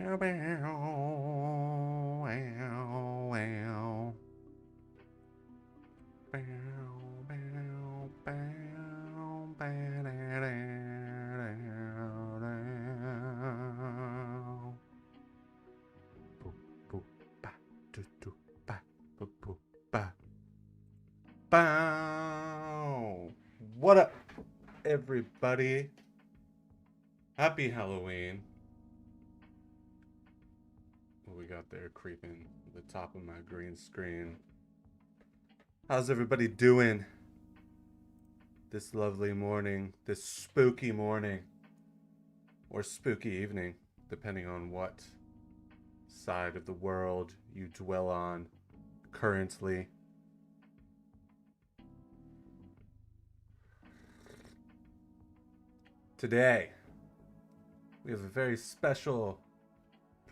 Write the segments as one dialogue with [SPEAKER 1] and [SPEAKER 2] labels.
[SPEAKER 1] What up, everybody? Happy Halloween. What we got there creeping at the top of my green screen? How's everybody doing this lovely morning, this spooky morning, or spooky evening, depending on what side of the world you dwell on currently? Today, we have a very special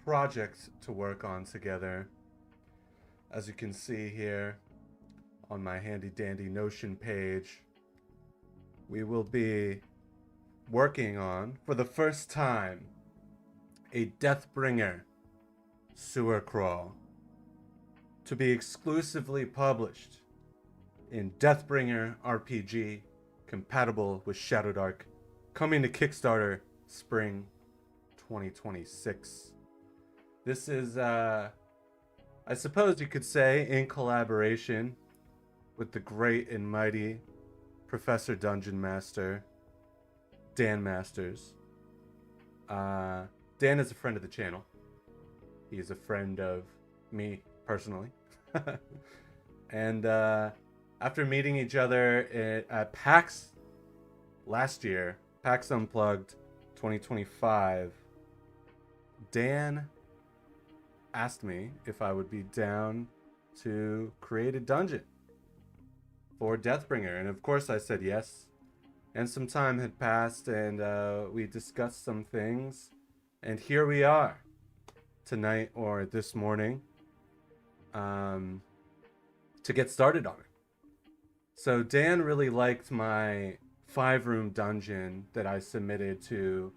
[SPEAKER 1] project to work on together. As you can see here on my handy dandy Notion page, we will be working on, for the first time, a Deathbringer sewer crawl to be exclusively published in Deathbringer RPG, compatible with Shadow Dark, coming to Kickstarter spring 2026. This is, I suppose you could say, in collaboration with the great and mighty Professor Dungeon Master, Dan Masters. Dan is a friend of the channel. He is a friend of me, personally. And after meeting each other at PAX last year, PAX Unplugged 2025, Dan asked me if I would be down to create a dungeon for Deathbringer, and of course I said yes. And some time had passed, and we discussed some things, and here we are tonight, or this morning, to get started on it. So Dan really liked my 5-room dungeon that I submitted to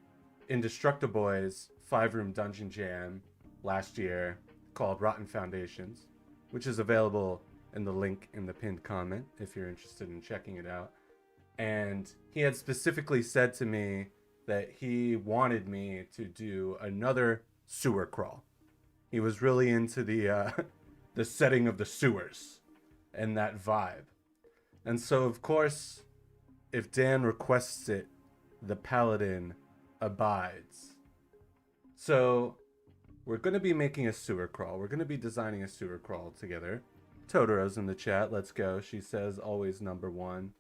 [SPEAKER 1] Indestructiboy's 5-room dungeon jam last year, called Rotten Foundations, which is available in the link in the pinned comment if you're interested in checking it out. And he had specifically said to me that he wanted me to do another sewer crawl. He was really into the the setting of the sewers and that vibe. And so, of course, if Dan requests it, the Paladin abides. So we're going to be making a sewer crawl. We're going to be designing a sewer crawl together. Totoro's in the chat. Let's go. She says always number one.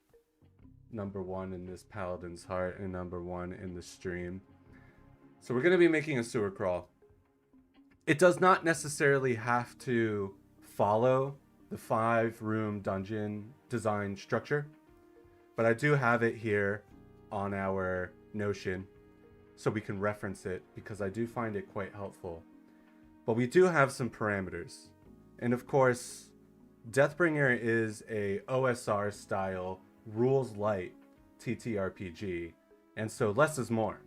[SPEAKER 1] Number one in this Paladin's heart and number one in the stream. So we're going to be making a sewer crawl. It does not necessarily have to follow the 5-room dungeon design structure, but I do have it here on our Notion so we can reference it, because I do find it quite helpful. But we do have some parameters. And of course, Deathbringer is a OSR style, rules light TTRPG, and so less is more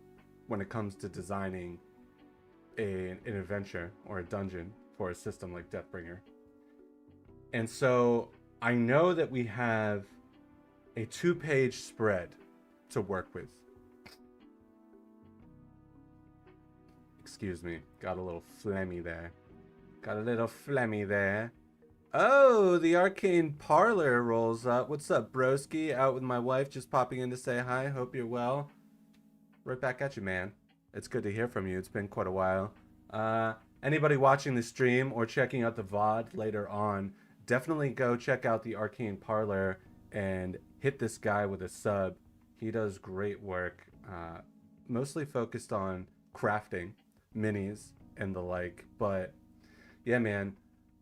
[SPEAKER 1] when it comes to designing an adventure or a dungeon for a system like Deathbringer. And so I know that we have a 2-page spread to work with. Excuse me, got a little phlegmy there. Oh, the Arcane Parlor rolls up. What's up, broski? Out with my wife, just popping in to say hi. Hope you're well. Right back at you, man. It's good to hear from you. It's been quite a while. Anybody watching the stream or checking out the VOD later on, definitely go check out the Arcane Parlor and hit this guy with a sub. He does great work, mostly focused on crafting, minis, and the like. But yeah, man,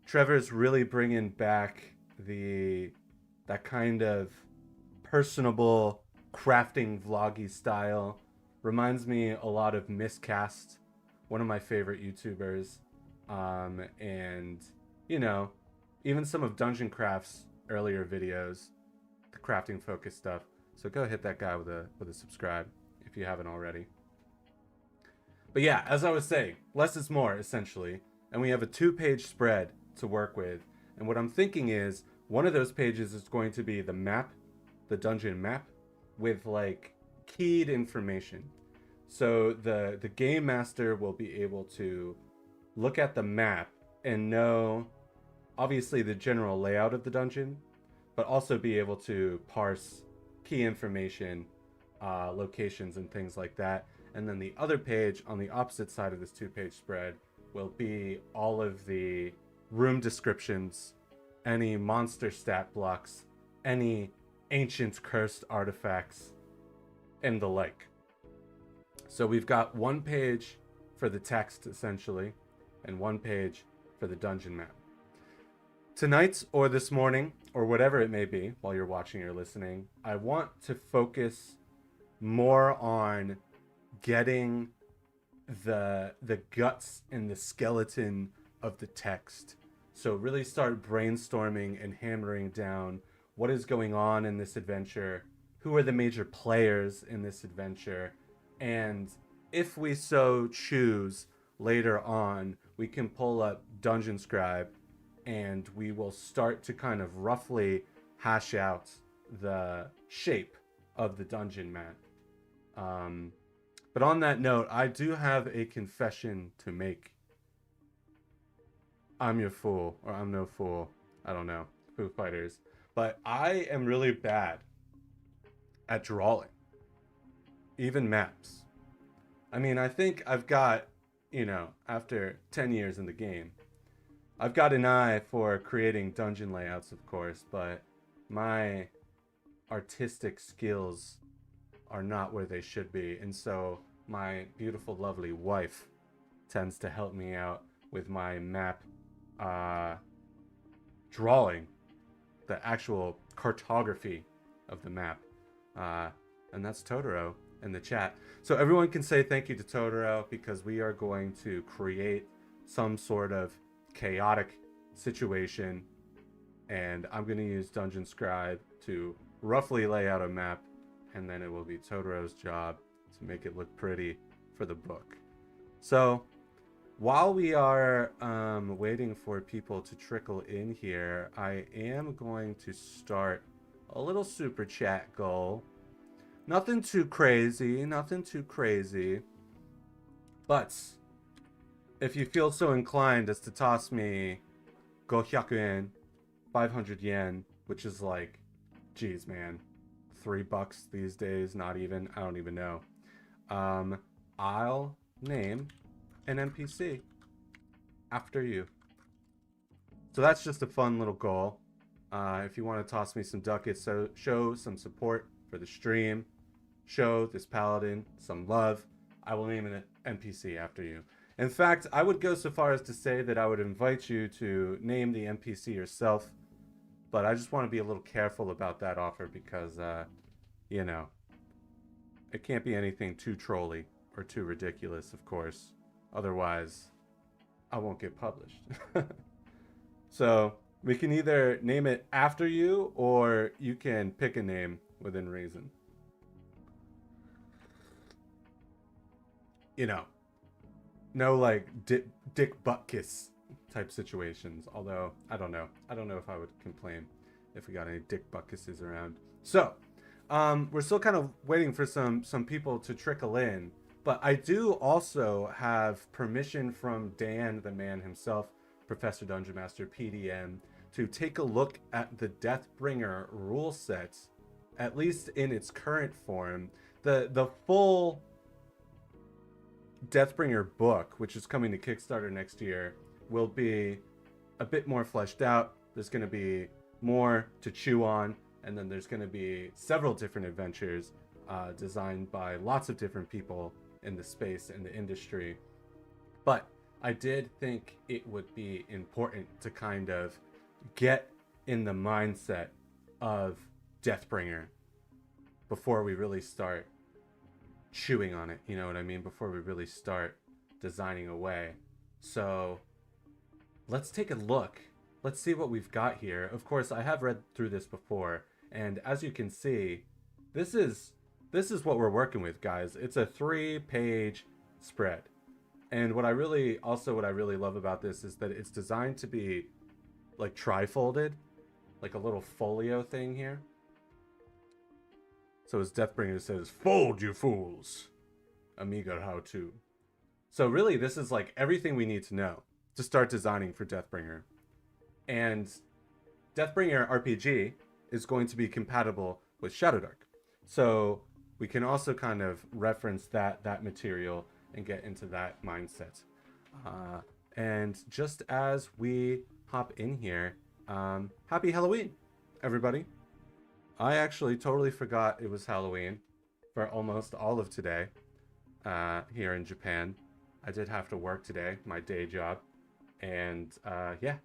[SPEAKER 1] Trevor's really bringing back that kind of personable crafting vloggy style. Reminds me a lot of Miscast, one of my favorite YouTubers, and you know, even some of Dungeon Craft's earlier videos, the crafting focused stuff. So go hit that guy with a subscribe if you haven't already. But yeah, as I was saying, less is more essentially, and we have a 2-page spread to work with. And what I'm thinking is one of those pages is going to be the map, the dungeon map, with like keyed information. So the game master will be able to look at the map and know obviously the general layout of the dungeon, but also be able to parse key information, locations, and things like that. And then the other page on the opposite side of this 2-page spread will be all of the room descriptions, any monster stat blocks, any ancient cursed artifacts, and the like. So we've got one page for the text essentially, and one page for the dungeon map. Tonight or this morning, or whatever it may be while you're watching or listening, I want to focus more on getting the guts and the skeleton of the text. So really start brainstorming and hammering down what is going on in this adventure, who are the major players in this adventure, and if we so choose later on, we can pull up Dungeon Scribe and we will start to kind of roughly hash out the shape of the dungeon map. But on that note, I do have a confession to make. I'm your fool, or I'm no fool. I don't know. Foo Fighters. But I am really bad at drawing, even maps. I mean, I think I've got, after 10 years in the game, I've got an eye for creating dungeon layouts, of course, but my artistic skills are not where they should be. And so my beautiful, lovely wife tends to help me out with my map drawing, the actual cartography of the map. And that's Totoro in the chat. So everyone can say thank you to Totoro because we are going to create some sort of chaotic situation, and I'm going to use Dungeon Scribe to roughly lay out a map, and then it will be Totoro's job to make it look pretty for the book. So while we are waiting for people to trickle in here, I am going to start a little super chat goal. Nothing too crazy, but if you feel so inclined as to toss me 500 yen, 500 yen, which is like, geez, man, $3 these days, not even, I don't even know. I'll name an NPC after you. So that's just a fun little goal. If you want to toss me some ducats, so show some support for the stream, show this paladin some love, I will name an NPC after you. In fact, I would go so far as to say that I would invite you to name the NPC yourself, but I just want to be a little careful about that offer because, it can't be anything too trolly or too ridiculous, of course. Otherwise, I won't get published. So we can either name it after you or you can pick a name within reason. No like dick butt kiss type situations. Although I don't know if I would complain if we got any dick butt kisses around. So we're still kind of waiting for some people to trickle in, but I do also have permission from Dan, the man himself, Professor Dungeon Master PDM, to take a look at the Deathbringer rule set, at least in its current form. The full Deathbringer book, which is coming to Kickstarter next year, will be a bit more fleshed out. There's going to be more to chew on, and then there's going to be several different adventures designed by lots of different people in the space and the industry. But I did think it would be important to kind of get in the mindset of Deathbringer before we really start chewing on it, you know what I mean? Before we really start designing away. So let's take a look. Let's see what we've got here. Of course, I have read through this before, and as you can see, this is what we're working with, guys. It's a 3-page spread. And what I really love about this is that it's designed to be like tri-folded, like a little folio thing here. So as Deathbringer says, "Fold, you fools." Amiga how to. So really, this is like everything we need to know to start designing for Deathbringer. And Deathbringer RPG is going to be compatible with Shadowdark. So we can also kind of reference that material and get into that mindset. And just as we hop in here, happy Halloween, everybody. I actually totally forgot it was Halloween for almost all of today here in Japan. I did have to work today, my day job. And yeah,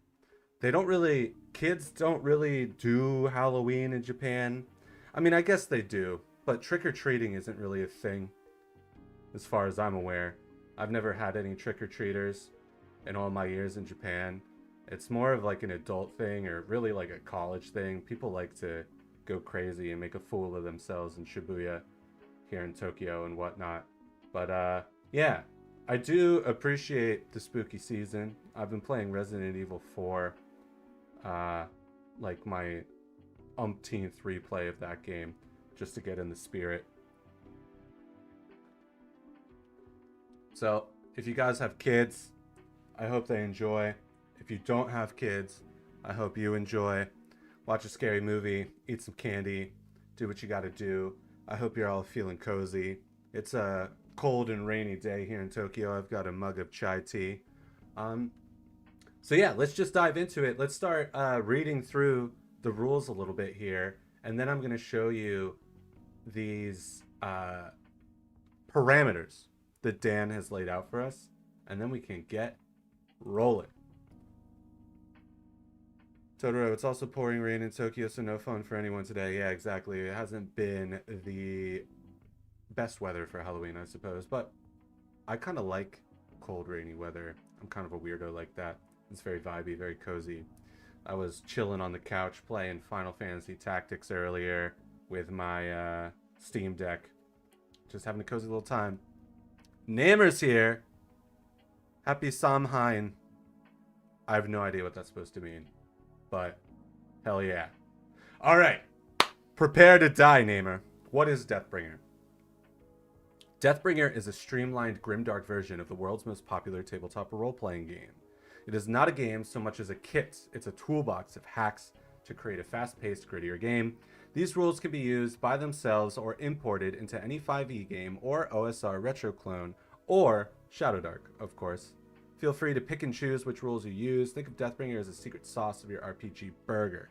[SPEAKER 1] kids don't really do Halloween in Japan. I mean, I guess they do, but trick-or-treating isn't really a thing as far as I'm aware. I've never had any trick-or-treaters in all my years in Japan. It's more of like an adult thing, or really like a college thing. People like to go crazy and make a fool of themselves in Shibuya here in Tokyo and whatnot. But yeah, I do appreciate the spooky season. I've been playing Resident Evil 4, like my umpteenth replay of that game, just to get in the spirit. So if you guys have kids, I hope they enjoy. If you don't have kids, I hope you enjoy. Watch a scary movie, eat some candy, do what you gotta do. I hope you're all feeling cozy. It's a cold and rainy day here in Tokyo. I've got a mug of chai tea. So yeah, let's just dive into it. Let's start reading through the rules a little bit here, and then I'm gonna show you these parameters that Dan has laid out for us, and then we can get rolling. Totoro, it's also pouring rain in Tokyo, so no fun for anyone today. Yeah, exactly. It hasn't been the best weather for Halloween, I suppose, but I kind of like cold, rainy weather. I'm kind of a weirdo like that. It's very vibey, very cozy. I was chilling on the couch playing Final Fantasy Tactics earlier with my Steam Deck. Just having a cozy little time. Namer's here. Happy Samhain. I have no idea what that's supposed to mean, but hell yeah. All right. Prepare to die, Namer. What is Deathbringer? Deathbringer is a streamlined, grimdark version of the world's most popular tabletop role-playing game. It is not a game so much as a kit. It's a toolbox of hacks to create a fast-paced, grittier game. These rules can be used by themselves or imported into any 5e game or OSR retro clone, or Shadowdark, of course. Feel free to pick and choose which rules you use. Think of Deathbringer as a secret sauce of your RPG burger.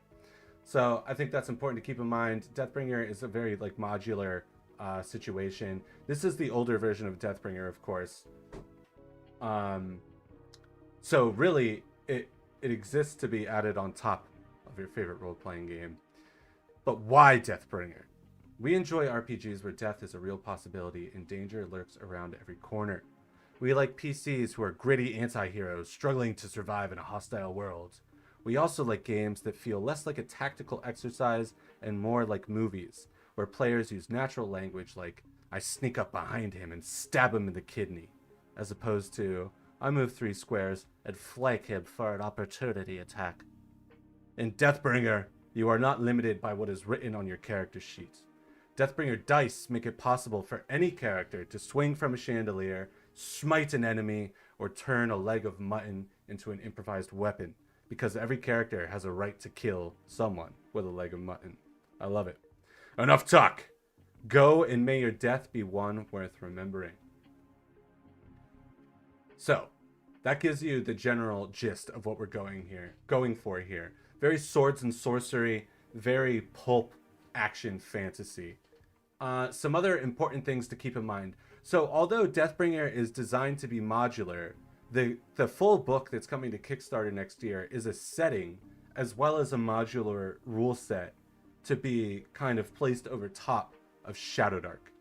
[SPEAKER 1] So I think that's important to keep in mind. Deathbringer is a very like modular situation. This is the older version of Deathbringer, of course. So really, it exists to be added on top of your favorite role-playing game. But why Deathbringer? We enjoy RPGs where death is a real possibility and danger lurks around every corner. We like PCs who are gritty anti-heroes struggling to survive in a hostile world. We also like games that feel less like a tactical exercise and more like movies, where players use natural language like, I sneak up behind him and stab him in the kidney, as opposed to, I move 3 squares and flank him for an opportunity attack. In Deathbringer, you are not limited by what is written on your character sheet. Deathbringer dice make it possible for any character to swing from a chandelier, smite an enemy, or turn a leg of mutton into an improvised weapon, because every character has a right to kill someone with a leg of mutton. I love it. Enough talk! Go and may your death be one worth remembering. So, that gives you the general gist of what we're going for here. Very swords and sorcery, very pulp action fantasy. Some other important things to keep in mind. So although Deathbringer is designed to be modular, the full book that's coming to Kickstarter next year is a setting as well as a modular rule set to be kind of placed over top of Shadowdark.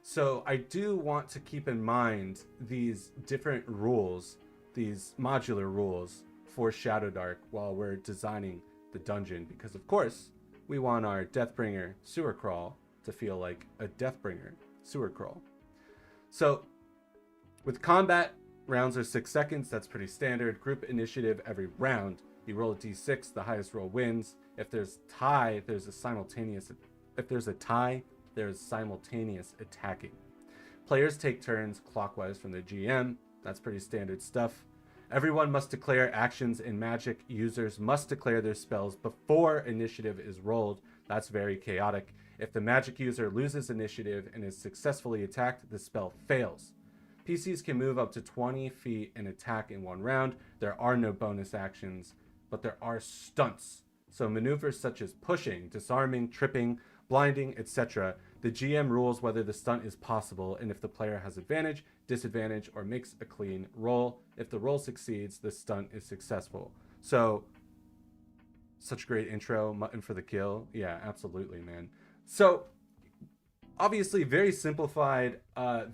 [SPEAKER 1] So I do want to keep in mind these different rules, these modular rules for Shadowdark while we're designing the dungeon, because of course we want our Deathbringer sewer crawl to feel like a Deathbringer sewer crawl. So with combat, Rounds are 6 seconds. That's pretty standard. Group initiative every round. You roll a d6. The highest roll wins. If there's tie, there's a simultaneous. If there's a tie, there's simultaneous attacking. Players take turns clockwise from the GM. That's pretty standard stuff. Everyone must declare actions in Magic. Users must declare their spells before initiative is rolled. That's very chaotic. If the Magic user loses initiative and is successfully attacked, the spell fails. PCs can move up to 20 feet and attack in one round. There are no bonus actions, but there are stunts. So maneuvers such as pushing, disarming, tripping, blinding, etc. The GM rules whether the stunt is possible, and if the player has advantage, disadvantage, or makes a clean roll. If the roll succeeds, the stunt is successful. So, such a great intro, mutton for the kill. Yeah, absolutely, man. So, obviously, very simplified,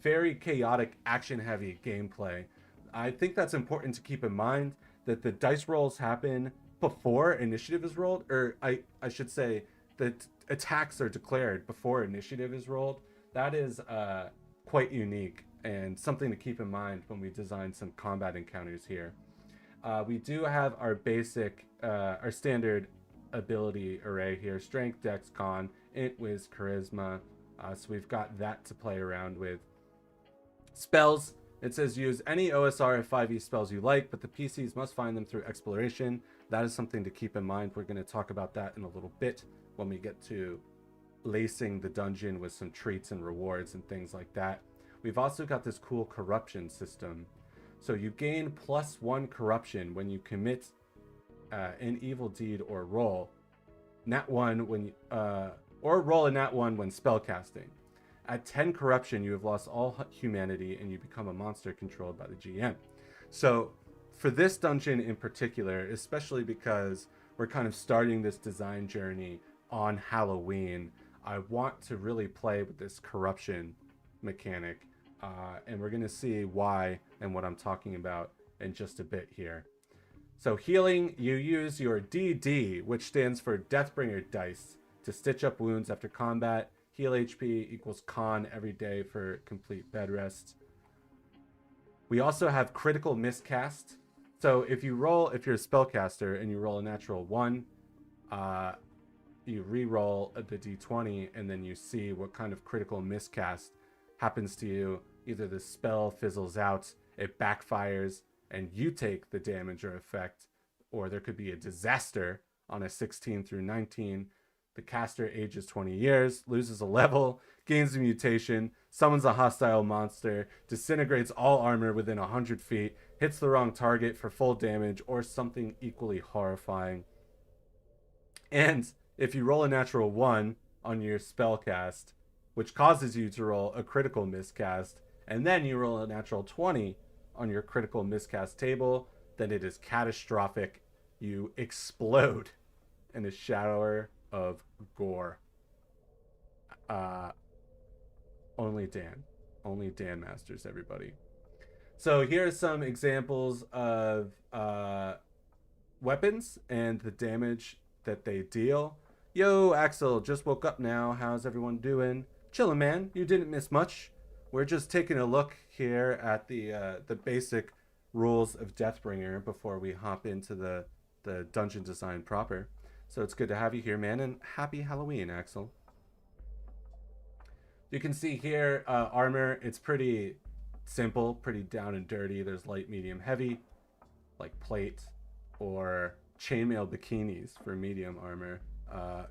[SPEAKER 1] very chaotic, action-heavy gameplay. I think that's important to keep in mind, that the dice rolls happen before initiative is rolled, or I should say that attacks are declared before initiative is rolled. That is quite unique and something to keep in mind when we design some combat encounters here. We do have our basic, our standard ability array here: strength, dex, con, int, wiz, charisma. So we've got that to play around with. Spells, it says use any OSR 5e spells you like, but the PCs must find them through exploration. That is something to keep in mind. We're going to talk about that in a little bit when we get to lacing the dungeon with some treats and rewards and things like that. We've also got this cool corruption system. So you gain +1 corruption when you commit an evil deed or roll nat 1 when or roll a nat 1 when spellcasting. At 10 corruption, you have lost all humanity and you become a monster controlled by the GM. So for this dungeon in particular, especially because we're kind of starting this design journey on Halloween, I want to really play with this corruption mechanic, and we're going to see why and what I'm talking about in just a bit here. So healing, you use your DD, which stands for Deathbringer dice, to stitch up wounds after combat. Heal HP equals con every day for complete bed rest. We also have critical miscast. So if you're a spellcaster and you roll a natural 1, you re-roll the d20 and then you see what kind of critical miscast happens to you. Either the spell fizzles out, it backfires, and you take the damage or effect, or there could be a disaster on a 16 through 19. The caster ages 20 years, loses a level, gains a mutation, summons a hostile monster, disintegrates all armor within 100 feet, hits the wrong target for full damage, or something equally horrifying. And if you roll a natural 1 on your spellcast, which causes you to roll a critical miscast, and then you roll a natural 20 on your critical miscast table, then it is catastrophic. You explode in a shower of gore. Only Dan masters, everybody. So here are some examples of weapons and the damage that they deal. Yo, Axel, just woke up now. How's everyone doing? Chillin', man. You didn't miss much. We're just taking a look here at the basic rules of Deathbringer before we hop into the dungeon design proper. So it's good to have you here, man, and happy Halloween, Axel. You can see here, armor, it's pretty simple, pretty down and dirty. There's light, medium, heavy, like plate, or chainmail bikinis for medium armor.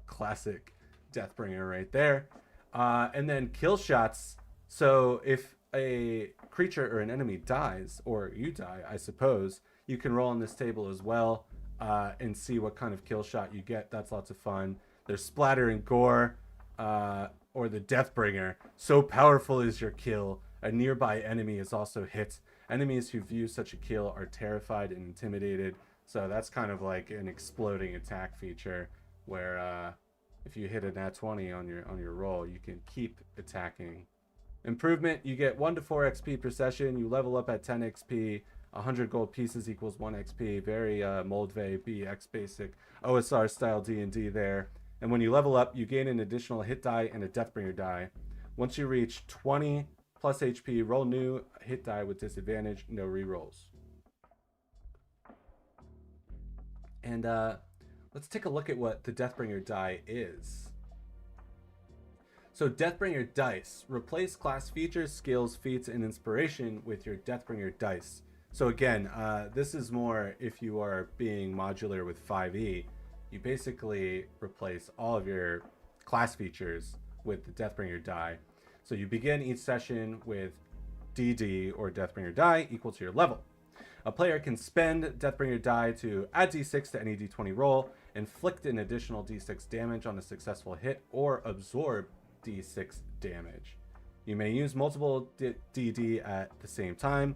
[SPEAKER 1] Classic Deathbringer right there. And then kill shots. So if a creature or an enemy dies, or you die, I suppose, you can roll on this table as well, and see what kind of kill shot you get. That's lots of fun. There's splatter and gore, or the Deathbringer. So powerful is your kill, a nearby enemy is also hit. Enemies who view such a kill are terrified and intimidated. So that's kind of like an exploding attack feature, where if you hit a nat 20 on your roll, you can keep attacking. Improvement, you get 1 to 4 XP per session. You level up at 10 XP. 100 gold pieces equals 1 XP. Very Moldve BX basic OSR style D&D there. And when you level up, you gain an additional hit die and a Deathbringer die. Once you reach 20 plus HP, roll new, hit die with disadvantage, no rerolls. And let's take a look at what the Deathbringer die is. So Deathbringer dice. Replace class features, skills, feats, and inspiration with your Deathbringer dice. So again, this is more if you are being modular with 5e, you basically replace all of your class features with the Deathbringer die. So you begin each session with DD or Deathbringer die equal to your level. A player can spend Deathbringer die to add d6 to any d20 roll, inflict an additional d6 damage on a successful hit, or absorb d6 damage. You may use multiple DD at the same time.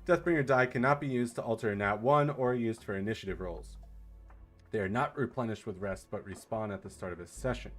[SPEAKER 1] Deathbringer die cannot be used to alter a nat 1 or used for initiative rolls. They are not replenished with rest, but respawn at the start of a session.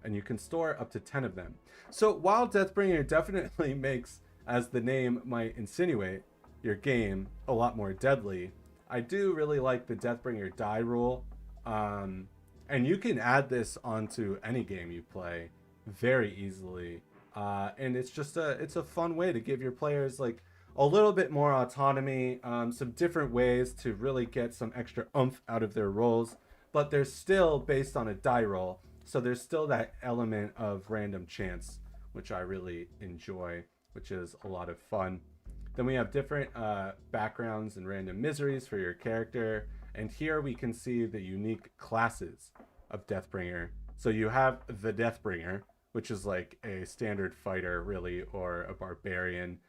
[SPEAKER 1] And you can store up to 10 of them. So while Deathbringer definitely makes, as the name might insinuate, your game a lot more deadly, I do really like the Deathbringer die rule. And you can add this onto any game you play very easily. And it's just it's a fun way to give your players like a little bit more autonomy, some different ways to really get some extra oomph out of their rolls, but they're still based on a die roll. So there's still that element of random chance, which I really enjoy, which is a lot of fun. Then we have different backgrounds and random miseries for your character. And here we can see the unique classes of Deathbringer. So you have the Deathbringer, which is like a standard fighter, really, or a barbarian,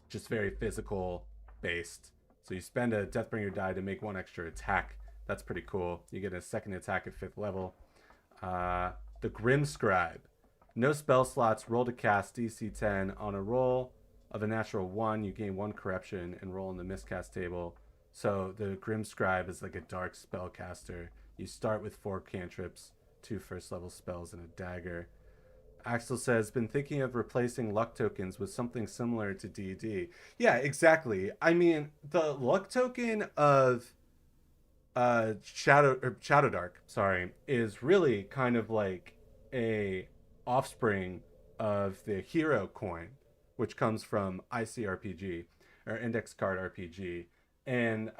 [SPEAKER 1] just very physical based. So you spend a Deathbringer die to make one extra attack. That's pretty cool. You get a second attack at 5th level. The Grim Scribe. No spell slots, roll to cast DC 10. On a roll of a natural 1, you gain 1 corruption and roll in the miscast table. So the Grim Scribe is like a dark spellcaster. You start with 4 cantrips, 2 first level spells, and a dagger. Axel says, been thinking of replacing luck tokens with something similar to D&D. Yeah, exactly. I mean, the luck token of Shadowdark, is really kind of like a offspring of the hero coin, which comes from ICRPG, or Index Card RPG. And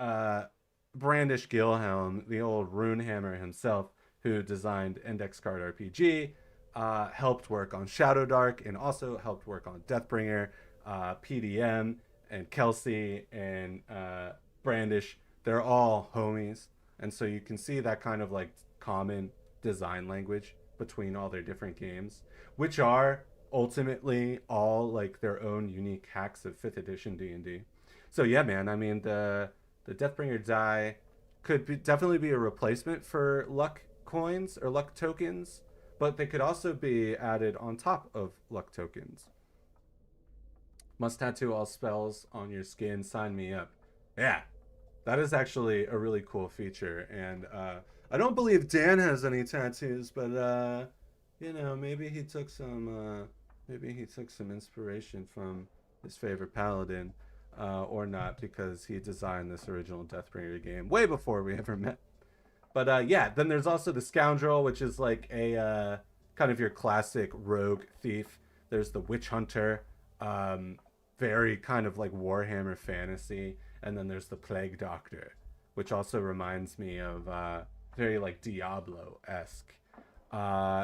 [SPEAKER 1] Brandish Gilhelm, the old Runehammer himself, who designed Index Card RPG, helped work on Shadowdark and also helped work on Deathbringer. PDM and Kelsey and Brandish, they're all homies. And so you can see that kind of like common design language between all their different games, which are ultimately all like their own unique hacks of 5th edition D&D. So yeah, man, I mean, the Deathbringer die could definitely be a replacement for luck coins or luck tokens, but they could also be added on top of luck tokens. Must tattoo all spells on your skin, sign me up. Yeah, that is actually a really cool feature. And I don't believe Dan has any tattoos, but you know, maybe he took some inspiration from his favorite Paladin, or not, because he designed this original Deathbringer game way before we ever met. But yeah, then there's also the Scoundrel, which is like a kind of your classic rogue thief. There's the Witch Hunter, very kind of like Warhammer fantasy. And then there's the Plague Doctor, which also reminds me of very like Diablo-esque.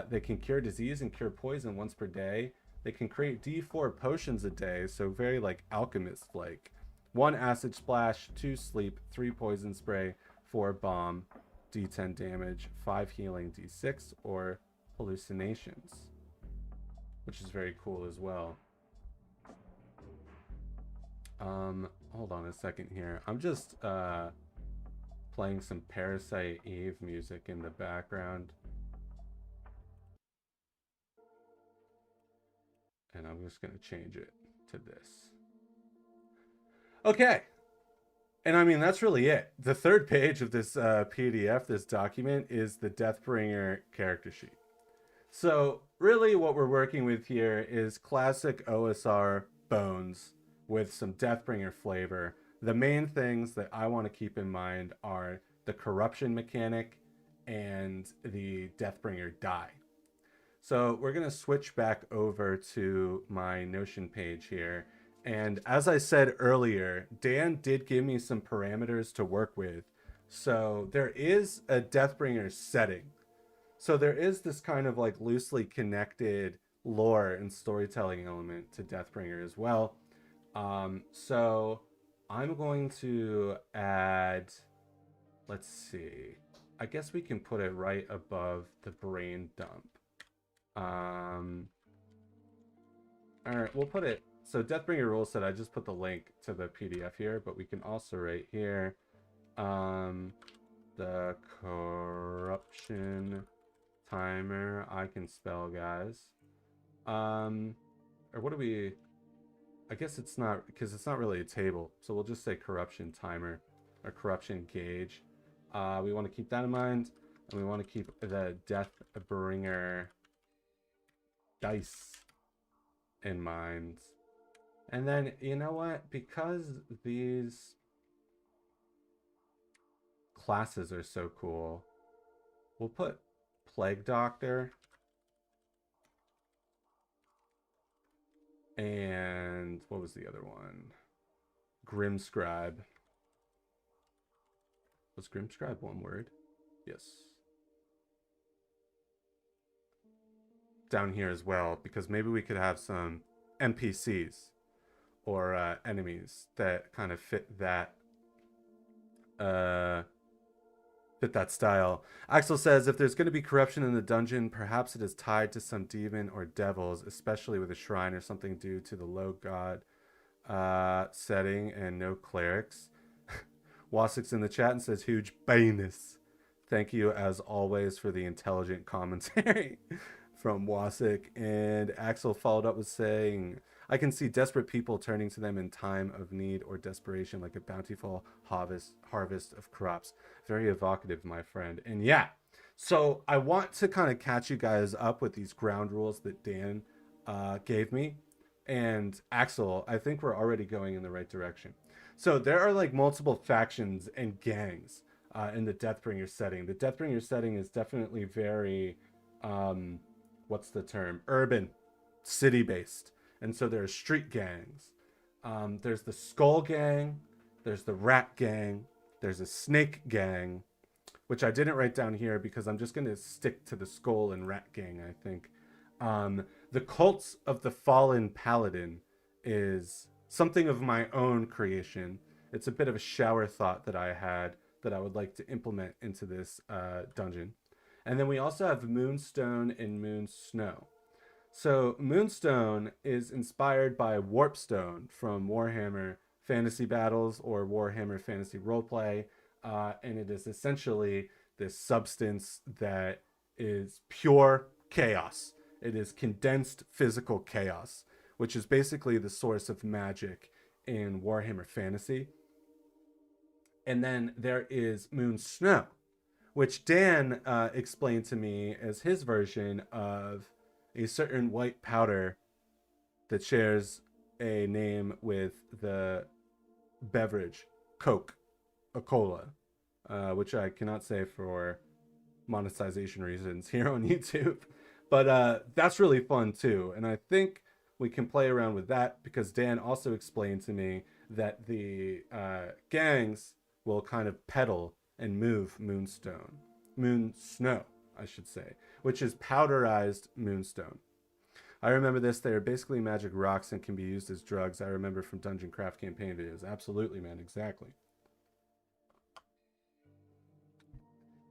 [SPEAKER 1] They can cure disease and cure poison once per day. They can create D4 potions a day, so very like alchemist-like. 1 acid splash, 2 sleep, 3 poison spray, 4 bomb, D10 damage, 5 healing, D6, or hallucinations, which is very cool as well. Hold on a second here. I'm just playing some Parasite Eve music in the background. And I'm just going to change it to this. Okay. And I mean, that's really it. The third page of this PDF, this document, is the Deathbringer character sheet. So really what we're working with here is classic OSR bones with some Deathbringer flavor. The main things that I want to keep in mind are the corruption mechanic and the Deathbringer die. So we're going to switch back over to my Notion page here. And as I said earlier, Dan did give me some parameters to work with. So there is a Deathbringer setting. So there is this kind of like loosely connected lore and storytelling element to Deathbringer as well. So I'm going to add, let's see, I guess we can put it right above the brain dump. All right, we'll put it, so Deathbringer rule set, I just put the link to the PDF here, but we can also right here, the corruption timer, I can spell, guys. Or what do we, I guess it's not, because it's not really a table, so we'll just say corruption timer or corruption gauge. We want to keep that in mind, and we want to keep the Deathbringer dice in mind. And then, you know what? Because these classes are so cool, we'll put Plague Doctor and what was the other one? Grimscribe. Was Grimscribe one word? Yes. Down here as well, because maybe we could have some NPCs or enemies that kind of fit that style. Axel says, if there's going to be corruption in the dungeon, perhaps it is tied to some demon or devils, especially with a shrine or something due to the low god setting and no clerics. Wasik's in the chat and says, huge bonus. Thank you, as always, for the intelligent commentary from Wasik. And Axel followed up with saying, I can see desperate people turning to them in time of need or desperation, like a bountiful harvest of crops. Very evocative, my friend. And yeah, so I want to kind of catch you guys up with these ground rules that Dan gave me. And Axel, I think we're already going in the right direction. So there are like multiple factions and gangs in the Deathbringer setting. The Deathbringer setting is definitely very, what's the term? Urban, city-based. And so there are street gangs. There's the Skull Gang. There's the Rat Gang. There's a Snake Gang, which I didn't write down here because I'm just going to stick to the Skull and Rat Gang, I think. The Cults of the Fallen Paladin is something of my own creation. It's a bit of a shower thought that I had that I would like to implement into this dungeon. And then we also have Moonstone and Moonsnow. So Moonstone is inspired by Warpstone from Warhammer Fantasy Battles or Warhammer Fantasy Roleplay. And it is essentially this substance that is pure chaos. It is condensed physical chaos, which is basically the source of magic in Warhammer Fantasy. And then there is Moonsnow, which Dan explained to me as his version of a certain white powder that shares a name with the beverage Coke, a cola, which I cannot say for monetization reasons here on YouTube. But that's really fun too. And I think we can play around with that because Dan also explained to me that the gangs will kind of pedal and move Moonsnow, I should say, which is powderized moonstone. I remember this. They are basically magic rocks and can be used as drugs. I remember from Dungeon Craft campaign videos. Absolutely, man. Exactly.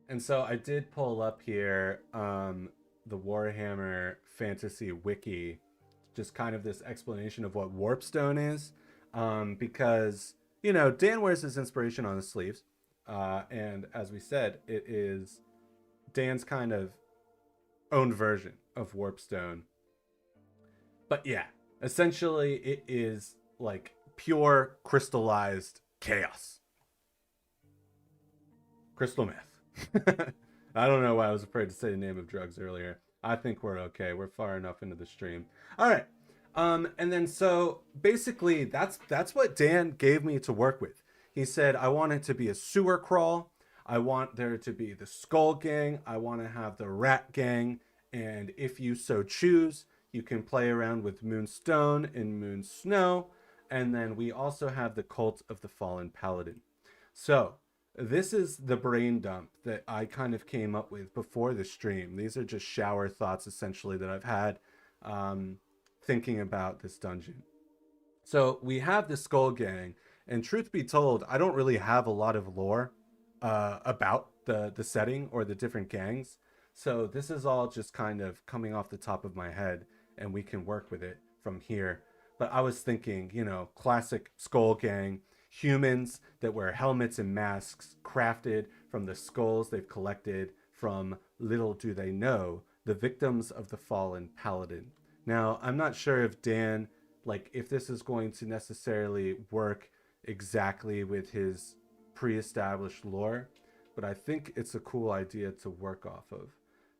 [SPEAKER 1] And so I did pull up here the Warhammer Fantasy Wiki, just kind of this explanation of what Warpstone is, because, you know, Dan wears his inspiration on his sleeves. And as we said, it is Dan's kind of own version of Warpstone. But yeah, essentially it is like pure crystallized chaos. Crystal meth. I don't know why I was afraid to say the name of drugs earlier. I think we're okay. We're far enough into the stream. All right. And then so basically that's what Dan gave me to work with. He said, I want it to be a sewer crawl. I want there to be the Skull Gang. I want to have the Rat Gang And if you so choose, you can play around with Moonstone and Moonsnow. And then we also have the Cult of the Fallen Paladin. So this is the brain dump that I kind of came up with before the stream. These are just shower thoughts essentially that I've had thinking about this dungeon. So we have the Skull Gang, and truth be told, I don't really have a lot of lore about the setting or the different gangs. So this is all just kind of coming off the top of my head, and we can work with it from here. But I was thinking, you know, classic Skull Gang, humans that wear helmets and masks crafted from the skulls they've collected from, little do they know, the victims of the fallen paladin. Now, I'm not sure if Dan, like, if this is going to necessarily work exactly with his pre-established lore, but I think it's a cool idea to work off of.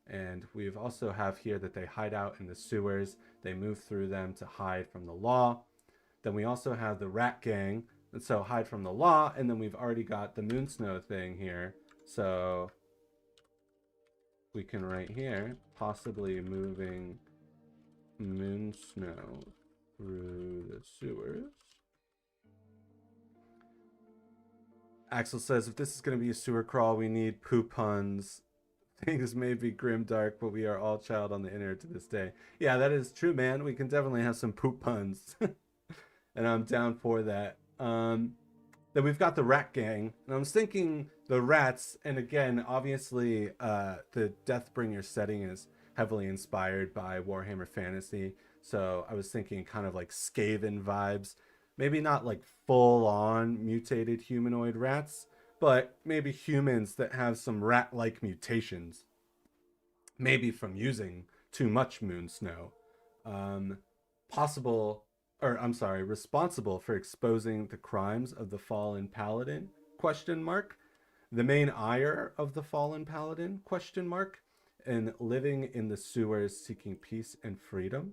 [SPEAKER 1] And we've also have here that they hide out in the sewers. They move through them to hide from the law. Then we also have the rat gang, and so hide from the law. And then we've already got the Moonsnow thing here. So we can right here, possibly moving Moonsnow through the sewers. Axel says, if this is going to be a sewer crawl, we need poop puns. Things may be grimdark, but we are all child on the internet to this day. Yeah, that is true, man. We can definitely have some poop puns. And I'm down for that. Then we've got the rat gang. And I was thinking the rats, and again, obviously, the Deathbringer setting is heavily inspired by Warhammer Fantasy. So I was thinking kind of like Skaven vibes. Maybe not like full-on mutated humanoid rats, but maybe humans that have some rat-like mutations. Maybe from using too much Moonsnow. Possible, or I'm sorry, responsible for exposing the crimes of the fallen paladin, question mark. The main ire of the fallen paladin, question mark. And living in the sewers seeking peace and freedom.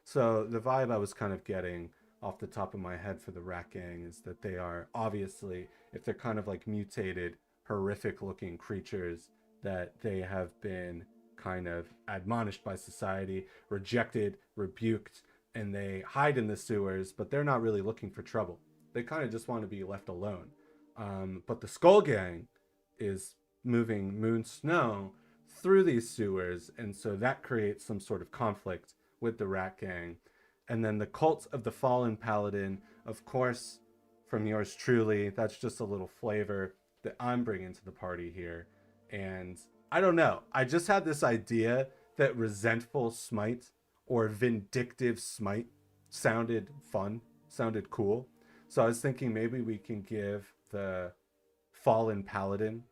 [SPEAKER 1] So the vibe I was kind of getting off the top of my head for the rat gang is that they are obviously, if they're kind of like mutated, horrific looking creatures, that they have been kind of admonished by society, rejected, rebuked, and they hide in the sewers, but they're not really looking for trouble. They kind of just want to be left alone. But the Skull Gang is moving Moonsnow through these sewers, and so that creates some sort of conflict with the rat gang. And then the Cult of the Fallen Paladin, of course, from yours truly, that's just a little flavor that I'm bringing to the party here. And I don't know, I just had this idea that resentful smite or vindictive smite sounded fun, sounded cool. So I was thinking maybe we can give the Fallen Paladin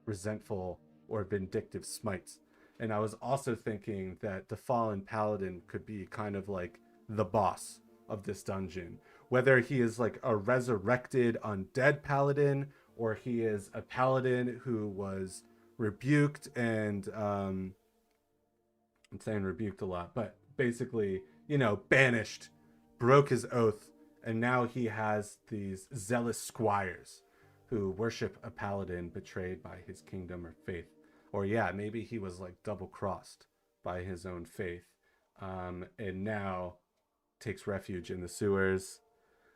[SPEAKER 1] resentful or vindictive smites. And I was also thinking that the Fallen Paladin could be kind of like the boss of this dungeon. Whether he is like a resurrected undead paladin, or he is a paladin who was rebuked and, I'm saying rebuked a lot, but basically, you know, banished, broke his oath, and now he has these zealous squires who worship a paladin betrayed by his kingdom or faith. Or yeah, maybe he was like double-crossed by his own faith, and now takes refuge in the sewers.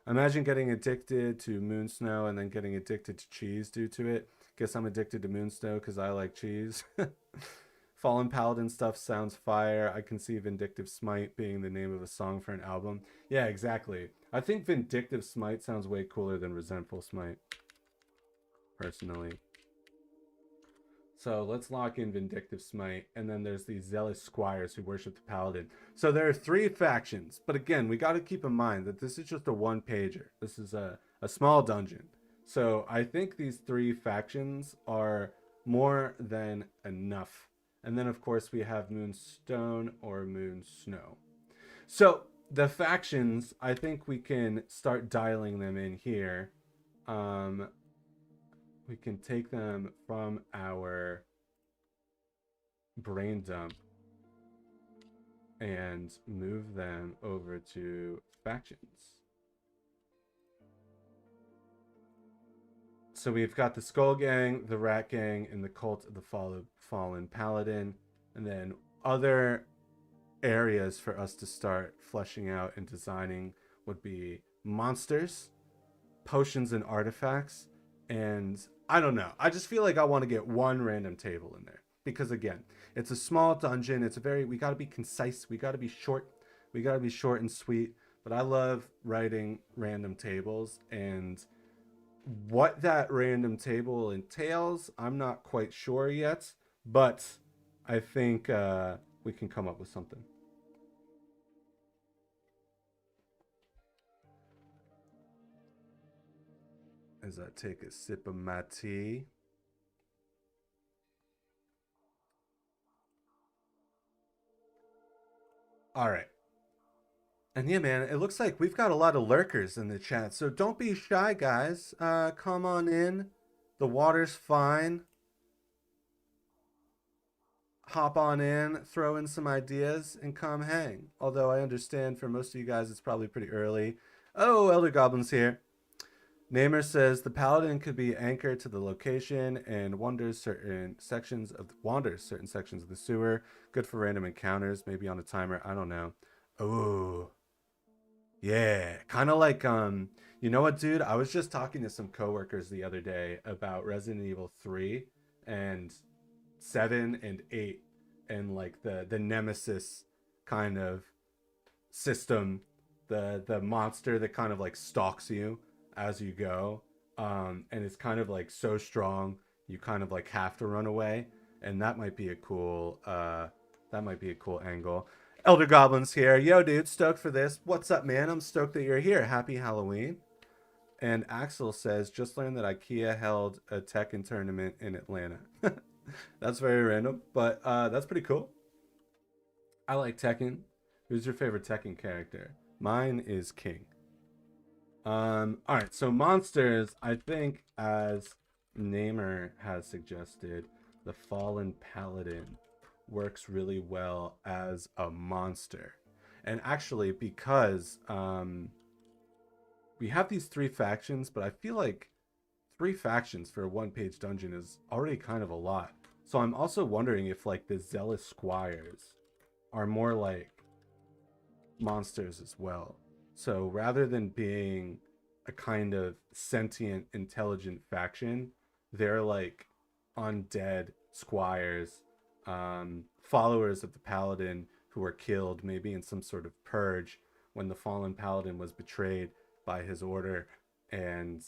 [SPEAKER 1] Imagine getting addicted to Moonsnow and then getting addicted to cheese due to it. Guess I'm addicted to Moonsnow because I like cheese. Fallen Paladin stuff sounds fire. I can see Vindictive Smite being the name of a song for an album. Yeah, exactly. I think Vindictive Smite sounds way cooler than Resentful Smite, personally. So let's lock in Vindictive Smite, and then there's these zealous squires who worship the paladin. So there are 3 factions, but again, we got to keep in mind that this is just a one-pager. This is a small dungeon. So I think these 3 factions are more than enough. And then, of course, we have Moonstone or Moonsnow. So the factions, I think we can start dialing them in here. We can take them from our brain dump and move them over to factions. So we've got the Skull Gang, the Rat Gang, and the Cult of the Fallen Paladin. And then other areas for us to start fleshing out and designing would be monsters, potions and artifacts, and I don't know. I just feel like I want to get one random table in there because again, it's a small dungeon. It's a very we got to be concise. We got to be short. We got to be short and sweet. But I love writing random tables, and what that random table entails, I'm not quite sure yet, but I think we can come up with something. As I take a sip of my tea. All right. And yeah, man, it looks like we've got a lot of lurkers in the chat. So don't be shy, guys. Come on in. The water's fine. Hop on in, throw in some ideas, and come hang. Although I understand for most of you guys it's probably pretty early. Oh, Elder Goblin's here. Namer says the paladin could be anchored to the location and wanders certain sections of the sewer. Good for random encounters, maybe on a timer. I don't know. Oh, yeah, kind of like you know what, dude? I was just talking to some coworkers the other day about Resident Evil 3 and 7 and 8 and like the nemesis kind of system, the monster that kind of like stalks you as you go, and it's kind of like so strong you kind of like have to run away, and that might be a cool angle. Elder Goblin's here. Yo, dude, stoked for this. What's up, man? I'm stoked that you're here. Happy Halloween. And Axel says, just learned that IKEA held a Tekken tournament in Atlanta. That's very random, but that's pretty cool. I like Tekken. Who's your favorite Tekken character? Mine is King. All right, so monsters, I think, as Namer has suggested, the Fallen Paladin works really well as a monster. And actually, because we have these three factions, but I feel like 3 factions for a one-page dungeon is already kind of a lot. So I'm also wondering if like the Zealous Squires are more like monsters as well. So rather than being a kind of sentient, intelligent faction, they're like undead squires, followers of the paladin who were killed maybe in some sort of purge when the fallen paladin was betrayed by his order, and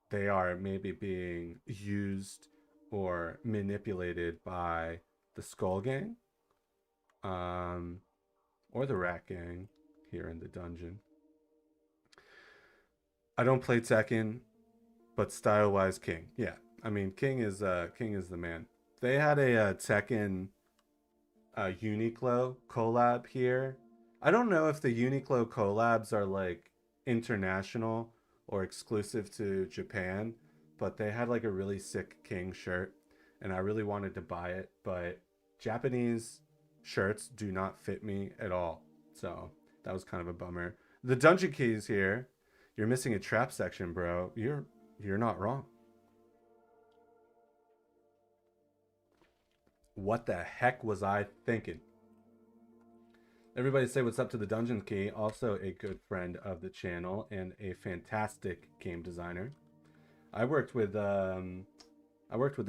[SPEAKER 1] they are maybe being used or manipulated by the Skull Gang, or the Rat Gang here in the dungeon. I don't play Tekken, but style-wise, King. Yeah, I mean, King is the man. They had a Tekken Uniqlo collab here. I don't know if the Uniqlo collabs are like international or exclusive to Japan, but they had like a really sick King shirt, and I really wanted to buy it, but Japanese shirts do not fit me at all. So that was kind of a bummer. The dungeon keys here. You're missing a trap section, bro. You're not wrong. What the heck was I thinking? Everybody say what's up to the Dungeon Key, also a good friend of the channel and a fantastic game designer. I worked with the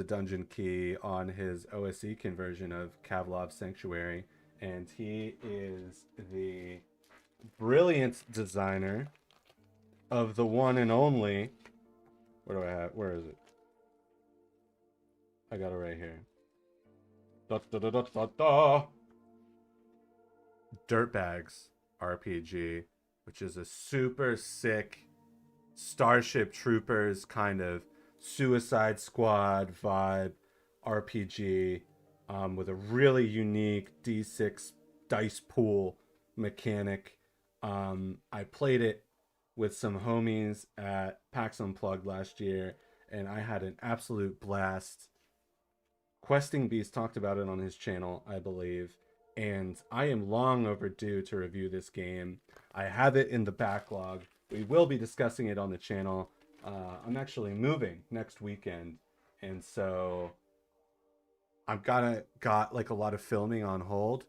[SPEAKER 1] Dungeon Key on his OSE conversion of Kavlov's Sanctuary, and he is the brilliant designer of the one and only. Where do I have? Where is it? I got it right here. Dirtbags RPG, which is a super sick Starship Troopers kind of Suicide Squad vibe RPG, with a really unique D6 dice pool mechanic. I played it with some homies at PAX Unplugged last year, and I had an absolute blast. Questing Beast talked about it on his channel, I believe, and I am long overdue to review this game. I have it in the backlog. We will be discussing it on the channel. I'm actually moving next weekend, and so I'm got like a lot of filming on hold,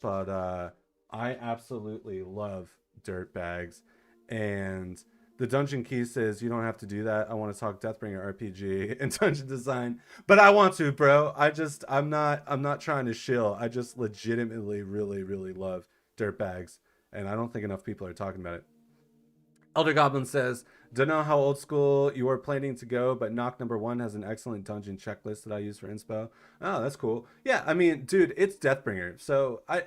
[SPEAKER 1] but I absolutely love dirt bags. And the Dungeon Key says you don't have to do that. I want to talk Deathbringer RPG and dungeon design, but I want to, bro. I'm not trying to shill. I just legitimately really love dirt bags, and I don't think enough people are talking about it. Elder Goblin says, don't know how old school you are planning to go, but Knock number one has an excellent dungeon checklist that I use for inspo. Oh, that's cool. Yeah, I mean, dude, it's Deathbringer. So I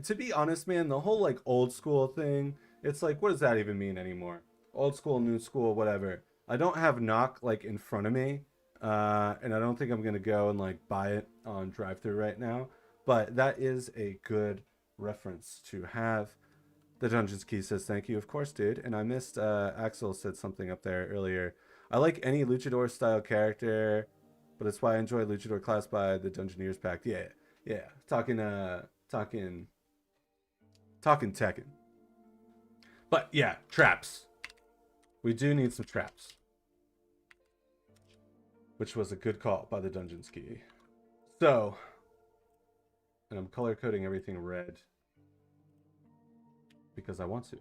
[SPEAKER 1] to be honest, man, the whole like old school thing, it's like, what does that even mean anymore? Old school, new school, whatever. I don't have Knock like in front of me, and I don't think I'm gonna go and like buy it on drive through right now. But that is a good reference to have. The Dungeons Key says thank you, of course, dude. And I missed Axel said something up there earlier. I like any luchador style character, but that's why I enjoy Luchador class by the Dungeoneers Pact. Yeah, yeah. Talking Tekken. But yeah, traps. We do need some traps, which was a good call by the Dungeons Key. So, and I'm color coding everything red because I want to.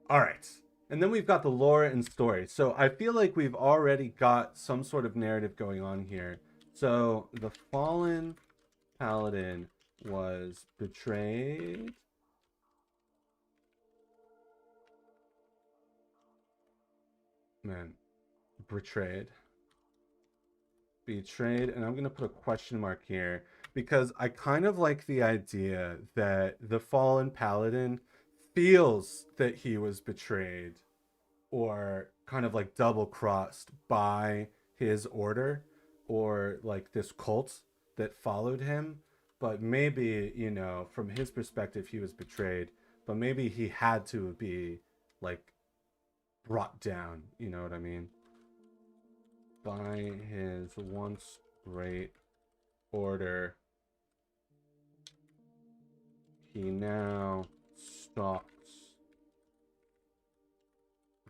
[SPEAKER 1] All right. And then we've got the lore and story. So I feel like we've already got some sort of narrative going on here. So the fallen paladin was betrayed. Man, betrayed. Betrayed. And I'm going to put a question mark here because I kind of like the idea that the fallen paladin feels that he was betrayed or kind of like double crossed by his order or like this cult that followed him. But maybe, you know, from his perspective, he was betrayed, but maybe he had to be like brought down, you know what I mean? By his once great order, he now stalks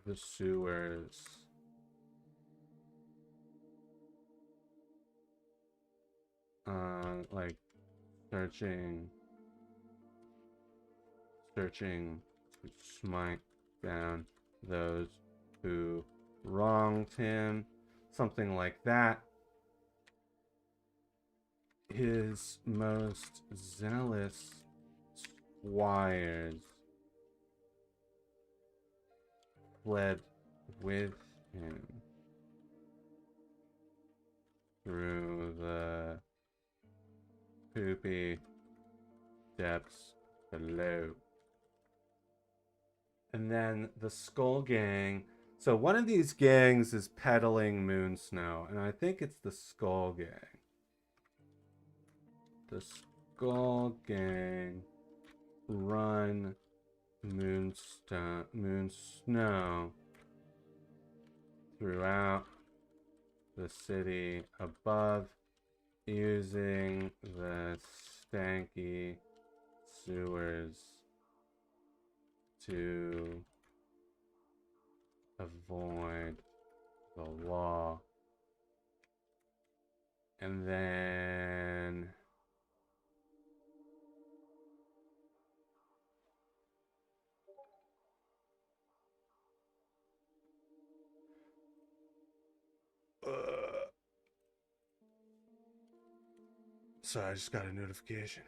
[SPEAKER 1] the sewers. Like searching to smite down those who wronged him, something like that. His most zealous squires fled with him through the poopy depths below. And then the Skull Gang. So one of these gangs is peddling Moon Snow, and I think it's the Skull Gang. The Skull Gang run Moon Snow throughout the city above using the stanky sewers to avoid the law. And then sorry, I just got a notification.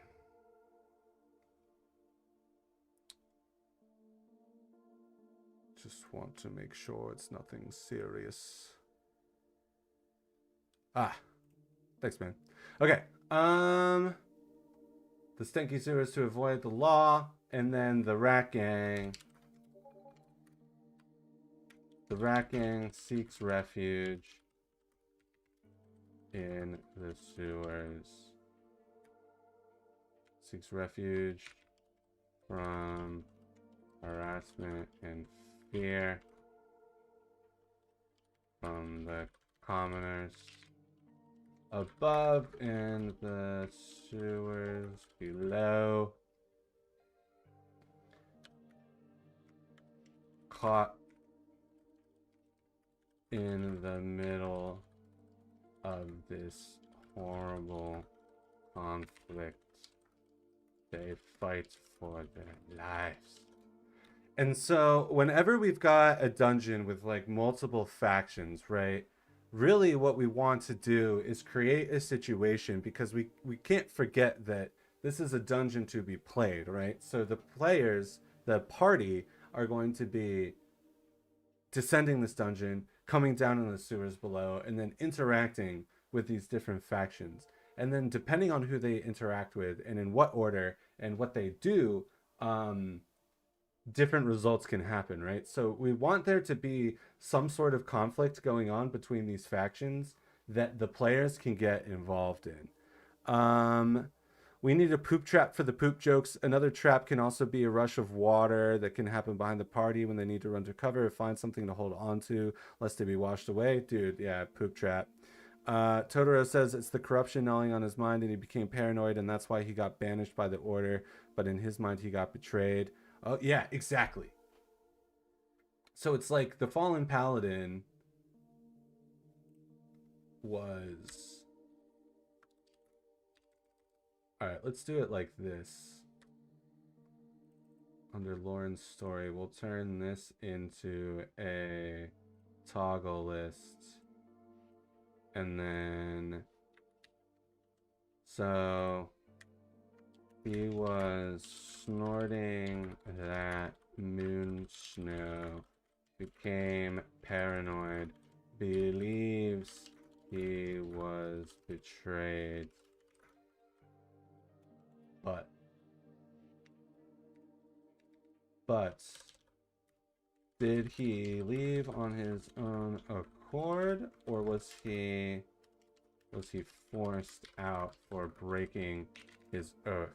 [SPEAKER 1] Just want to make sure it's nothing serious. Thanks, man. Okay. The Stinky Sewers to avoid the law, and then the Rat Gang. The Rat Gang seeks refuge in the sewers. Seeks refuge from harassment and fear from the commoners above and the sewers below. Caught in the middle of this horrible conflict. They fight for their lives. And so whenever we've got a dungeon with like multiple factions, right? Really what we want to do is create a situation, because we can't forget that this is a dungeon to be played, right? So the players, the party, are going to be descending this dungeon, coming down in the sewers below, and then interacting with these different factions. And then depending on who they interact with and in what order and what they do, different results can happen, right? So we want there to be some sort of conflict going on between these factions that the players can get involved in. We need a poop trap for the poop jokes. Another trap can also be a rush of water that can happen behind the party when they need to run to cover or find something to hold on to, lest they be washed away. Dude, yeah, poop trap. Totoro says it's the corruption gnawing on his mind and he became paranoid, and that's why he got banished by the order, but in his mind he got betrayed. Oh, yeah, exactly. So it's like the fallen paladin was... Alright, let's do it like this. Under Lauren's story, we'll turn this into a toggle list. And then... So... He was snorting that moon snow, became paranoid, believes he was betrayed. But did he leave on his own accord, or was he forced out for breaking his oath?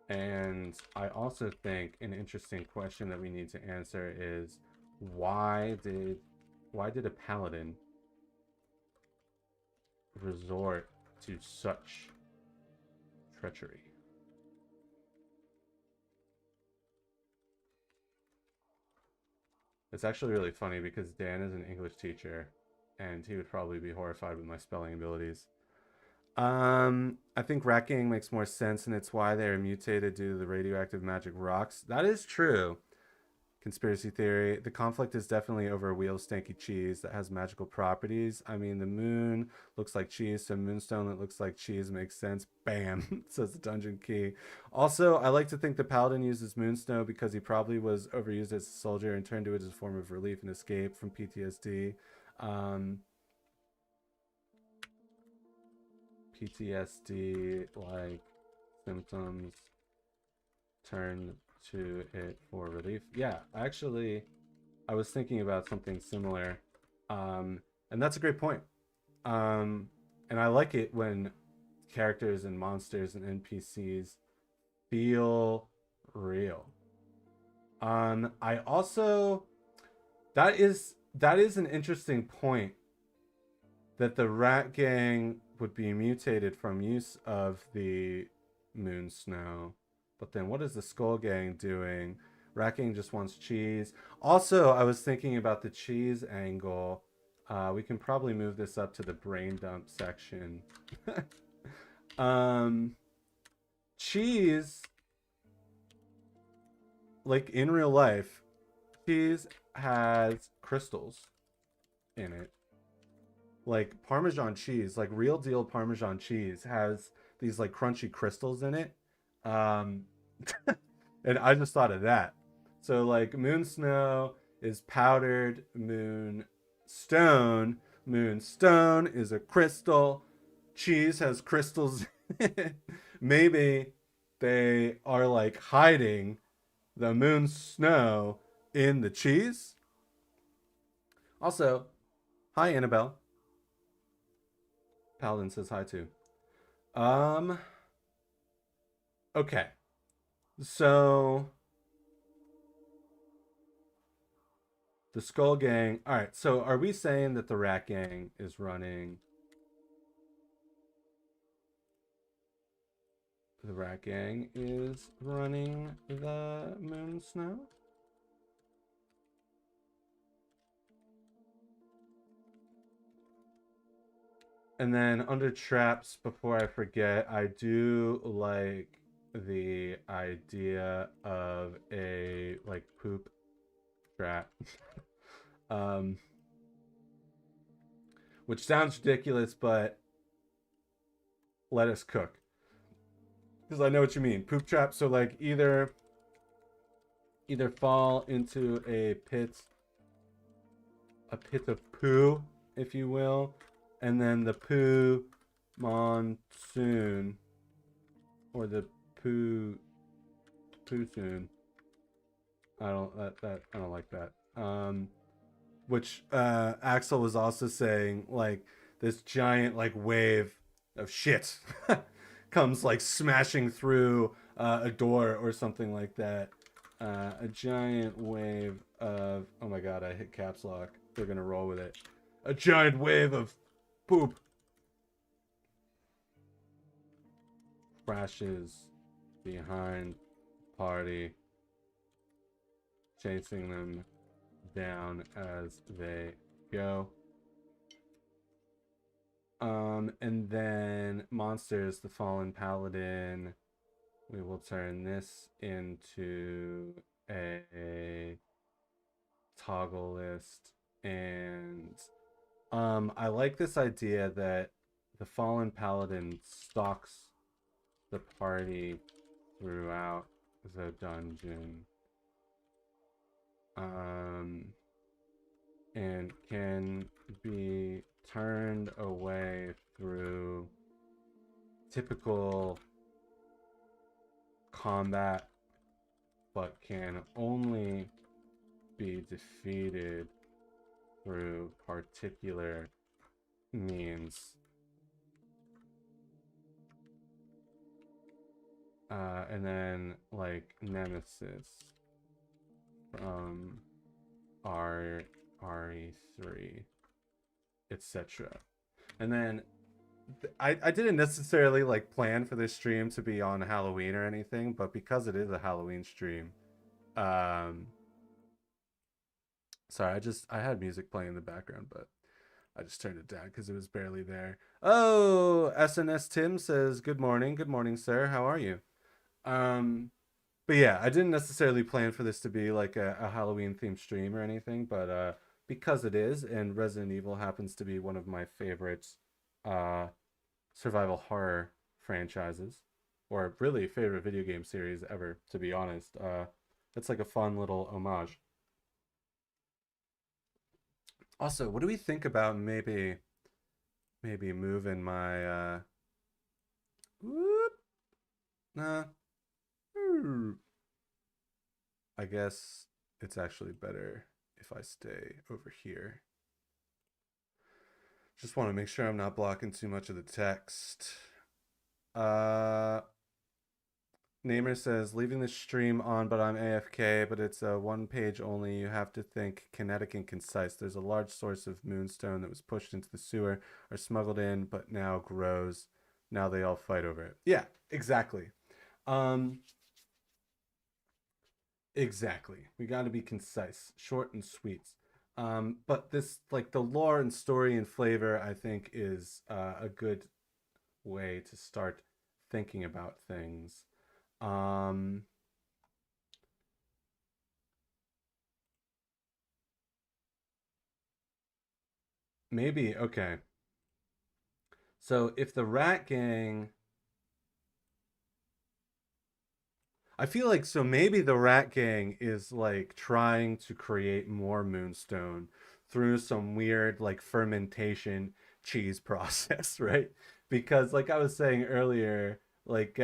[SPEAKER 1] And I also think an interesting question that we need to answer is why did a paladin resort to such treachery? It's actually really funny because Dan is an English teacher and he would probably be horrified with my spelling abilities. I think rat gang makes more sense, and it's why they're mutated due to the radioactive magic rocks. That is true. Conspiracy theory. The conflict is definitely over a wheel stanky cheese that has magical properties. I mean, the moon looks like cheese, so moonstone that looks like cheese makes sense. Bam, says the dungeon key. Also, I like to think the paladin uses moonsnow because he probably was overused as a soldier and turned to it as a form of relief and escape from PTSD. PTSD-like symptoms turn to it for relief. Yeah, actually, I was thinking about something similar, and that's a great point. And I like it when characters and monsters and NPCs feel real. I also, that is an interesting point, that the rat gang would be mutated from use of the moon snow. But then what is the skull gang doing? Rat gang just wants cheese. Also, I was thinking about the cheese angle. We can probably move this up to the brain dump section. Cheese, like in real life, cheese has crystals in it. Like Parmesan cheese, like real deal Parmesan cheese, has these like crunchy crystals in it. And I just thought of that. So like moon snow is powdered moonstone. Moonstone is a crystal. Cheese has crystals in it. Maybe they are like hiding the moon snow in the cheese. Also, hi Annabelle. Paladin says hi too. Okay. So the Skull Gang. All right. So are we saying that the Rat Gang is running? The Rat Gang is running the Moon Snow? And then under traps, before I forget, I do like the idea of a like poop trap. um which sounds ridiculous, but let us cook. Because I know what you mean. Poop trap, so like either fall into a pit of poo, if you will, and then the poo monsoon or the poo soon. I don't like that. Which Axel was also saying, like this giant like wave of shit comes like smashing through a door or something like that. A giant wave of, oh my god, I hit caps lock. They're gonna roll with it. A giant wave of poop crashes behind party, chasing them down as they go. And then monsters, the fallen paladin. We will turn this into a toggle list. And I like this idea that the fallen paladin stalks the party throughout the dungeon. And can be turned away through typical combat, but can only be defeated through particular means. And then like Nemesis from RE3, etc. And then I didn't necessarily like plan for this stream to be on Halloween or anything, but because it is a Halloween stream, um, sorry, I had music playing in the background, but I just turned it down because it was barely there. Oh, SNS Tim says good morning, sir. How are you? Um, but yeah, I didn't necessarily plan for this to be like a Halloween themed stream or anything, but because it is, and Resident Evil happens to be one of my favorite uh, survival horror franchises, or really favorite video game series ever, to be honest. It's like a fun little homage. Also, what do we think about maybe moving my whoop, nah, I guess it's actually better if I stay over here. Just want to make sure I'm not blocking too much of the text. Uh, Namer says, leaving the stream on, but I'm AFK, but it's a one page only. You have to think kinetic and concise. There's a large source of moonstone that was pushed into the sewer or smuggled in, but now grows. Now they all fight over it. Yeah, exactly. Um, exactly. We got to be concise, short and sweet. But this, like the lore and story and flavor, I think is a good way to start thinking about things. Um, maybe, okay. So if the rat gang, I feel like so maybe the rat gang is like trying to create more moonstone through some weird like fermentation cheese process, right? Because like I was saying earlier, like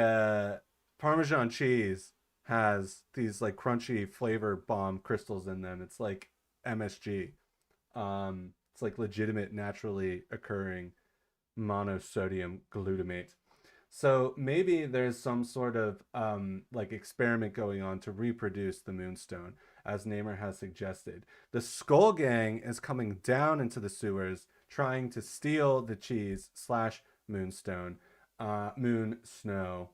[SPEAKER 1] Parmesan cheese has these like crunchy flavor bomb crystals in them. It's like MSG. It's like legitimate naturally occurring monosodium glutamate. So maybe there's some sort of like experiment going on to reproduce the moonstone, as Namer has suggested. The Skull Gang is coming down into the sewers, trying to steal the cheese slash moonstone, moon snow,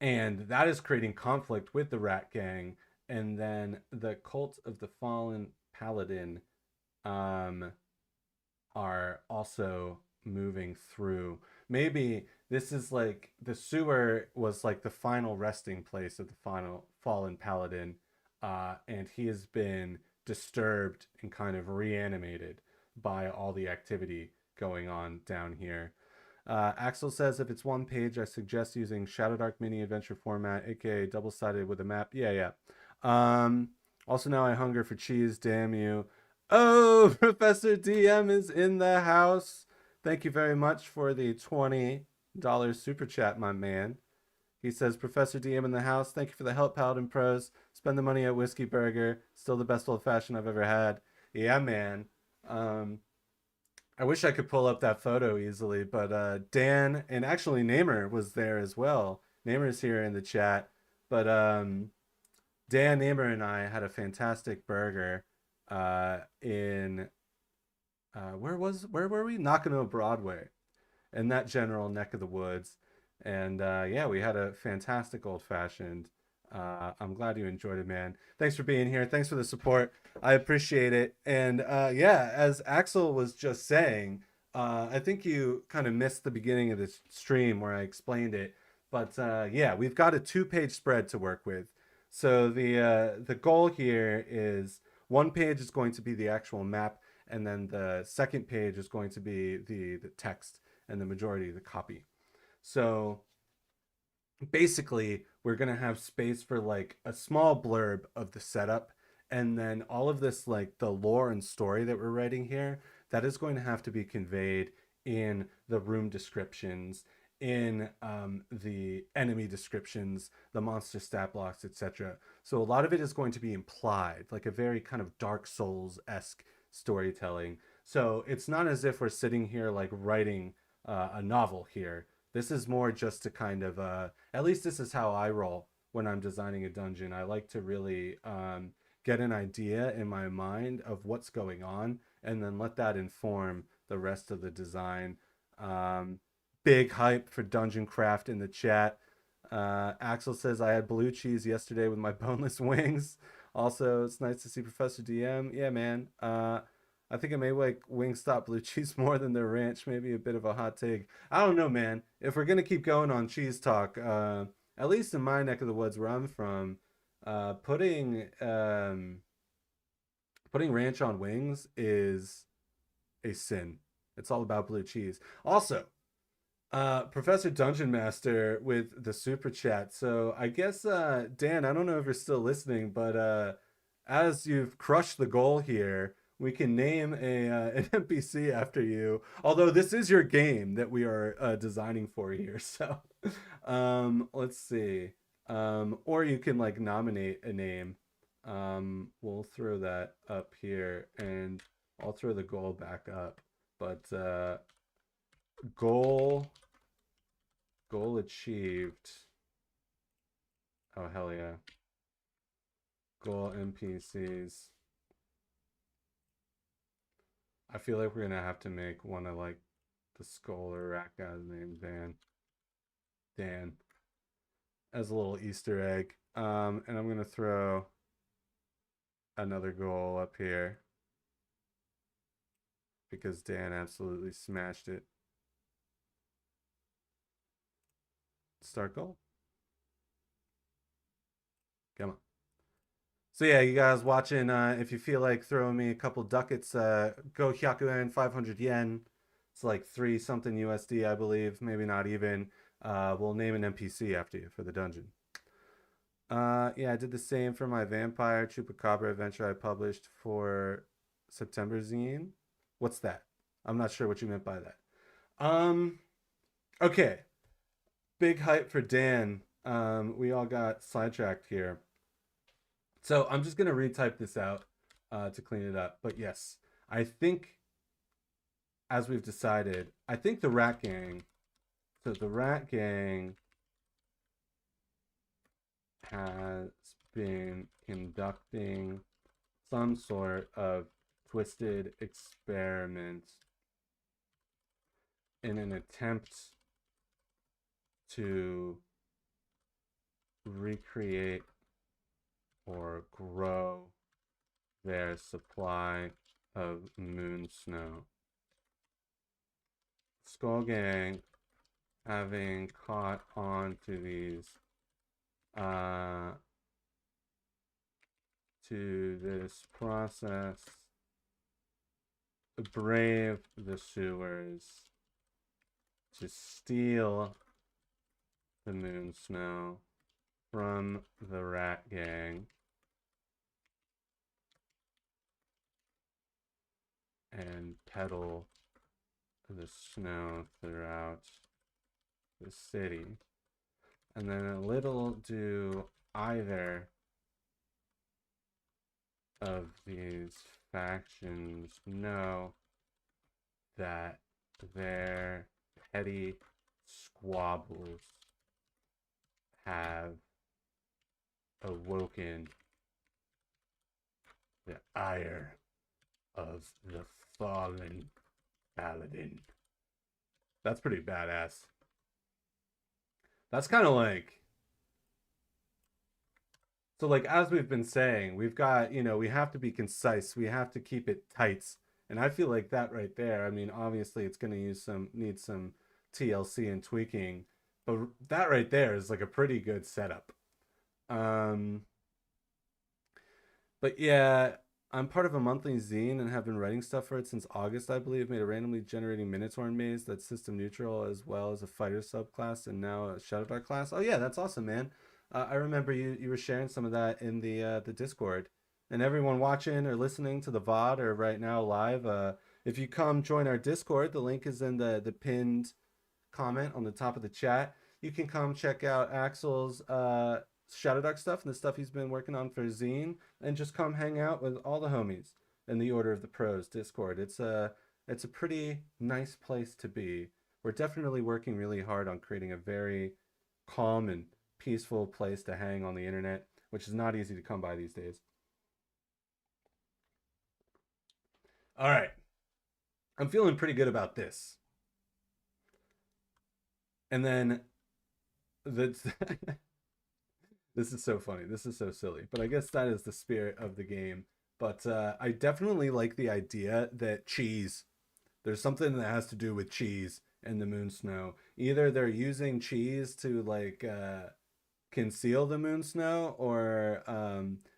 [SPEAKER 1] and that is creating conflict with the Rat Gang. And then the Cult of the Fallen Paladin um, are also moving through. Maybe this is like the sewer was like the final resting place of the final fallen paladin, and he has been disturbed and kind of reanimated by all the activity going on down here. Axel says if it's one page, I suggest using Shadow Dark Mini Adventure format, aka double sided with a map. Yeah, yeah. Um, Also, now I hunger for cheese. Damn you. Oh, Professor DM is in the house. Thank you very much for the $20 super chat, my man. He says, Professor DM in the house. Thank you for the help, Paladin Pros. Spend the money at Whiskey Burger. Still the best old fashioned I've ever had. Yeah, man. Um, I wish I could pull up that photo easily, but Dan and actually Namer was there as well. Namer's here in the chat, but Dan, Namer, and I had a fantastic burger in where were we? Nakano Broadway, in that general neck of the woods, and yeah, we had a fantastic old fashioned. I'm glad you enjoyed it, man. Thanks for being here. Thanks for the support. I appreciate it. And yeah, as Axel was just saying, I think you kind of missed the beginning of this stream where I explained it. But yeah, we've got a 2-page spread to work with. So the goal here is one page is going to be the actual map, and then the second page is going to be the text and the majority of the copy. So basically, we're going to have space for like a small blurb of the setup, and then all of this, like the lore and story that we're writing here, that is going to have to be conveyed in the room descriptions, in the enemy descriptions, the monster stat blocks, etc. So a lot of it is going to be implied, like a very kind of Dark Souls-esque storytelling. So it's not as if we're sitting here like writing a novel here. This is more just to kind of, at least this is how I roll when I'm designing a dungeon. I like to really get an idea in my mind of what's going on and then let that inform the rest of the design. Big hype for Dungeon Craft in the chat. Axel says, I had blue cheese yesterday with my boneless wings. Also, it's nice to see Professor DM. Yeah, man. I think I may like Wingstop blue cheese more than their ranch. Maybe a bit of a hot take. I don't know, man. If we're gonna keep going on cheese talk, at least in my neck of the woods where I'm from, putting ranch on wings is a sin. It's all about blue cheese. Also, Professor Dungeon Master with the super chat. So I guess Dan, I don't know if you're still listening, but as you've crushed the goal here, we can name an NPC after you. Although this is your game that we are designing for here, so let's see. Or you can like nominate a name. We'll throw that up here, and I'll throw the goal back up. But goal achieved. Oh, hell yeah. Goal NPCs. I feel like we're gonna have to make one of like the skull or rat guy's name Dan as a little Easter egg. And I'm gonna throw another goal up here because Dan absolutely smashed it. Start goal. Come on. So yeah, you guys watching, if you feel like throwing me a couple ducats, go Hyakuen 500 yen. It's like 3 something USD, I believe. Maybe not even. We'll name an NPC after you for the dungeon. Yeah, I did the same for my Vampire Chupacabra adventure I published for September zine. What's that? I'm not sure what you meant by that. Okay. Big hype for Dan. We all got sidetracked here. So I'm just going to retype this out to clean it up. But yes, I think, as we've decided, I think the Rat Gang, so the Rat Gang has been conducting some sort of twisted experiment in an attempt to recreate or grow their supply of moon snow. Skull Gang, having caught on to these, to this process, brave the sewers to steal the moon snow from the rat gang and peddle the snow throughout the city. And then little do either of these factions know that their petty squabbles have awoken the ire of the fallen Paladin. That's pretty badass. That's kind of like, so like as we've been saying, we've got, we have to be concise, we have to keep it tight. And I feel like that right there, I mean, obviously it's going to need some TLC and tweaking, but that right there is like a pretty good setup. Um but yeah, I'm part of a monthly zine and have been writing stuff for it since August, I believe. Made a randomly generating Minotaur maze that's system neutral, as well as a fighter subclass and now a Shadow Dark class. Oh yeah, that's awesome, man. I remember you were sharing some of that in the Discord. And everyone watching or listening to the VOD or right now live, if you come join our Discord, the link is in the pinned comment on the top of the chat. You can come check out Axel's Shadow Dark stuff and the stuff he's been working on for Zine, and just come hang out with all the homies in the Order of the Pros Discord. It's a pretty nice place to be. We're definitely working really hard on creating a very calm and peaceful place to hang on the internet, which is not easy to come by these days. All right. I'm feeling pretty good about this. And then the this is so funny. This is so silly. But I guess that is the spirit of the game. But I definitely like the idea that there's something that has to do with cheese and the moon snow. Either they're using cheese to like conceal the moon snow, or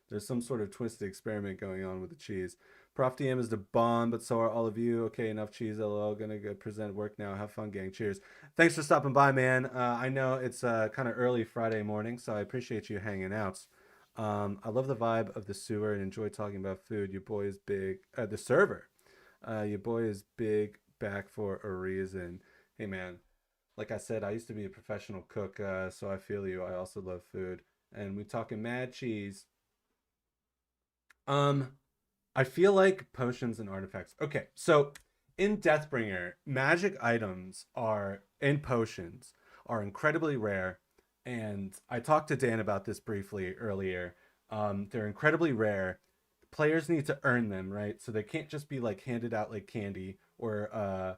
[SPEAKER 1] there's some sort of twisted experiment going on with the cheese. Prof DM is the bomb, but so are all of you. Okay, enough cheese. LOL. Gonna go present work now. Have fun, gang. Cheers. Thanks for stopping by, man. I know it's kind of early Friday morning, so I appreciate you hanging out. I love the vibe of the sewer and enjoy talking about food. Your boy is big. The server. Your boy is big back for a reason. Hey, man. Like I said, I used to be a professional cook, so I feel you. I also love food, and we talking mad cheese. I feel like potions and artifacts. Okay, so in Deathbringer, magic items are and potions are incredibly rare, and I talked to Dan about this briefly earlier. They're incredibly rare. Players need to earn them, right? So they can't just be like handed out like candy or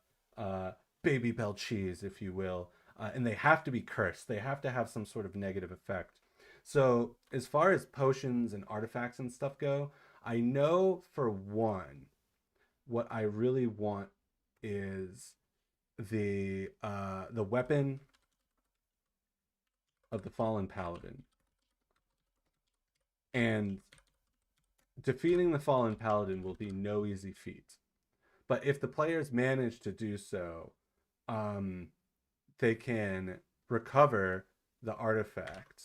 [SPEAKER 1] baby bell cheese, if you will. And they have to be cursed. They have to have some sort of negative effect. So as far as potions and artifacts and stuff go, I know for one, what I really want is the weapon of the fallen paladin. And defeating the fallen paladin will be no easy feat. But if the players manage to do so, they can recover the artifact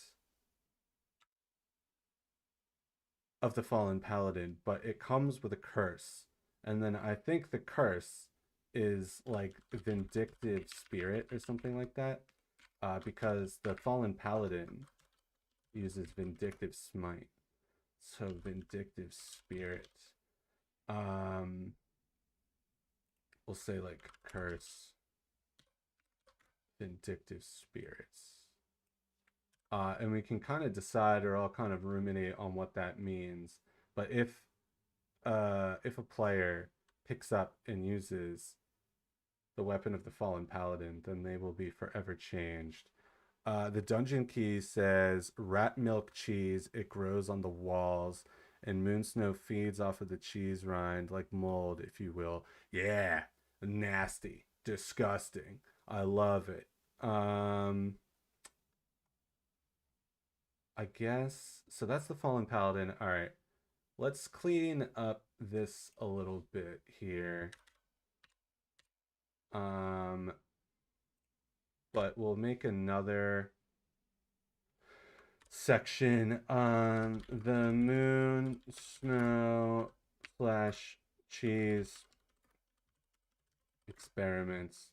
[SPEAKER 1] of the fallen paladin, but it comes with a curse. And then I think the curse is like vindictive spirit or something like that, because the fallen paladin uses vindictive smite. So vindictive spirit. We'll say like curse vindictive spirits. And we can kind of decide or all kind of ruminate on what that means. But if a player picks up and uses the weapon of the fallen paladin, then they will be forever changed. The dungeon key says rat milk cheese. It grows on the walls, and Moonsnow feeds off of the cheese rind like mold, if you will. Yeah, nasty. disgusting. I love it. I guess so. That's the Fallen Paladin. All right, let's clean up this a little bit here. Um, but we'll make another section on the moon, snow, slash cheese experiments.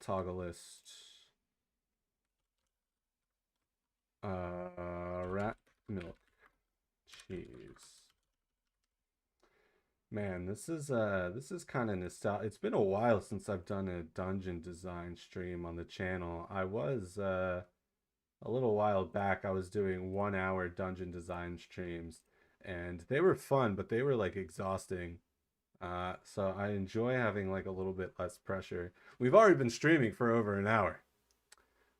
[SPEAKER 1] Toggle list. Rat milk cheese. Man, this is kind of nostalgic. It's been a while since I've done a dungeon design stream on the channel. I was a little while back I was doing 1 hour dungeon design streams, and they were fun, but they were like exhausting. So I enjoy having like a little bit less pressure. We've already been streaming for over an hour.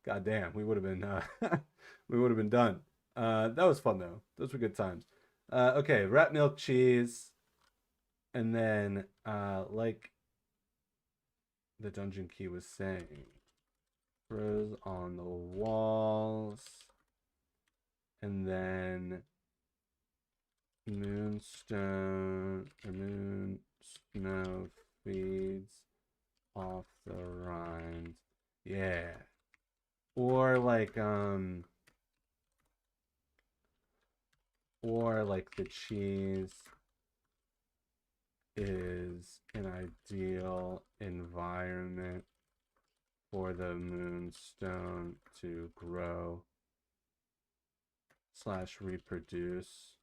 [SPEAKER 1] God damn, we would have been we would have been done. That was fun though. Those were good times. Okay, rat milk cheese, and then like the dungeon key was saying, throws on the walls, and then moonstone or moon snow feeds off the rind. Yeah. Or like the cheese is an ideal environment for the moonstone to grow slash reproduce.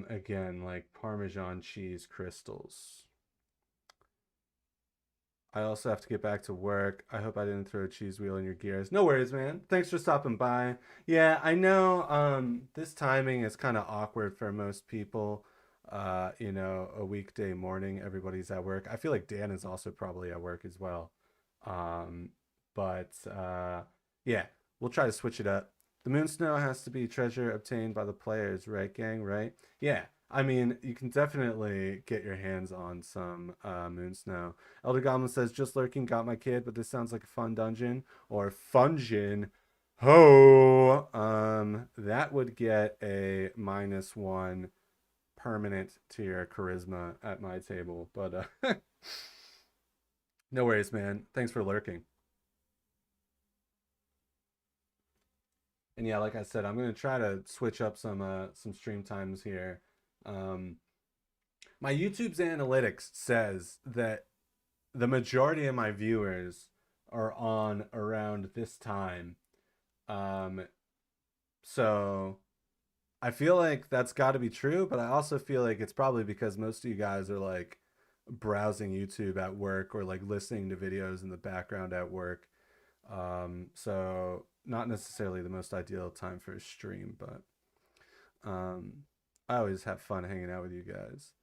[SPEAKER 1] Again, like Parmesan cheese crystals. I also have to get back to work. I hope I didn't throw a cheese wheel in your gears. No worries, man. Thanks for stopping by. Yeah, I know this timing is kind of awkward for most people. A weekday morning, everybody's at work. I feel like Dan is also probably at work as well. Um, but yeah, we'll try to switch it up. The moon snow has to be treasure obtained by the players, right, gang? Right? Yeah. I mean, you can definitely get your hands on some moon snow. Elder Goblin says, just lurking, got my kid, but this sounds like a fun dungeon or fungeon. Ho! That would get a -1 permanent to your charisma at my table, but no worries, man. Thanks for lurking. And yeah, like I said, I'm gonna try to switch up some stream times here. Um, my YouTube's analytics says that the majority of my viewers are on around this time. Um, so I feel like that's got to be true, but I also feel like it's probably because most of you guys are like browsing YouTube at work or like listening to videos in the background at work. So not necessarily the most ideal time for a stream, but um, I always have fun hanging out with you guys.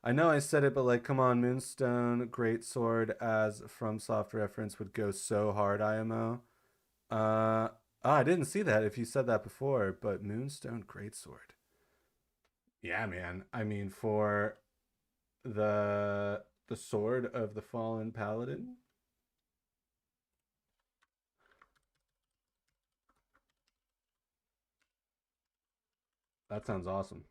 [SPEAKER 1] I know I said it, but like, come on, Moonstone Greatsword as FromSoft reference would go so hard, IMO. Oh, I didn't see that if you said that before, but Moonstone Greatsword. Yeah, man. I mean, for the sword of the fallen paladin. That sounds awesome.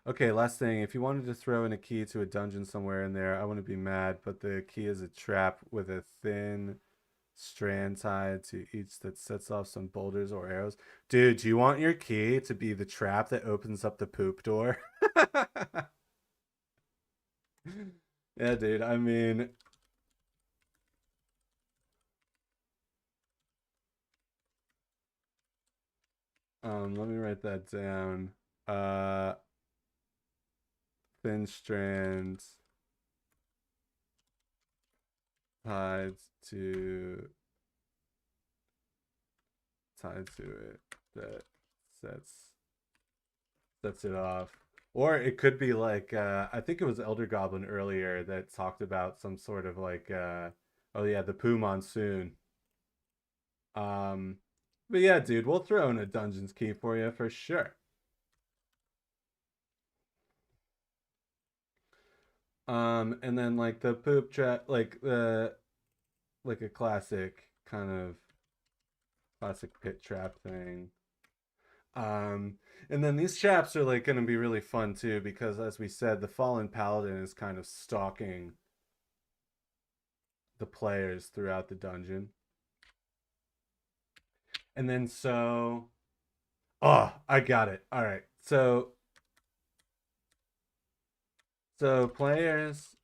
[SPEAKER 1] Okay, last thing. If you wanted to throw in a key to a dungeon somewhere in there, I wouldn't be mad, but the key is a trap with a thin strand tied to each that sets off some boulders or arrows. Dude, do you want your key to be the trap that opens up the poop door? Yeah, dude. I mean, let me write that down. Uh, thin strands tied to tied to it that sets sets it off. Or it could be like I think it was Elder Goblin earlier that talked about some sort of like oh yeah, the poo monsoon. Um But yeah, dude, we'll throw in a dungeons key for you for sure. And then like the poop trap, like a classic kind of classic pit trap thing. Um, and then these traps are like going to be really fun too because, as we said, the fallen paladin is kind of stalking the players throughout the dungeon. And then oh, I got it. All right. So players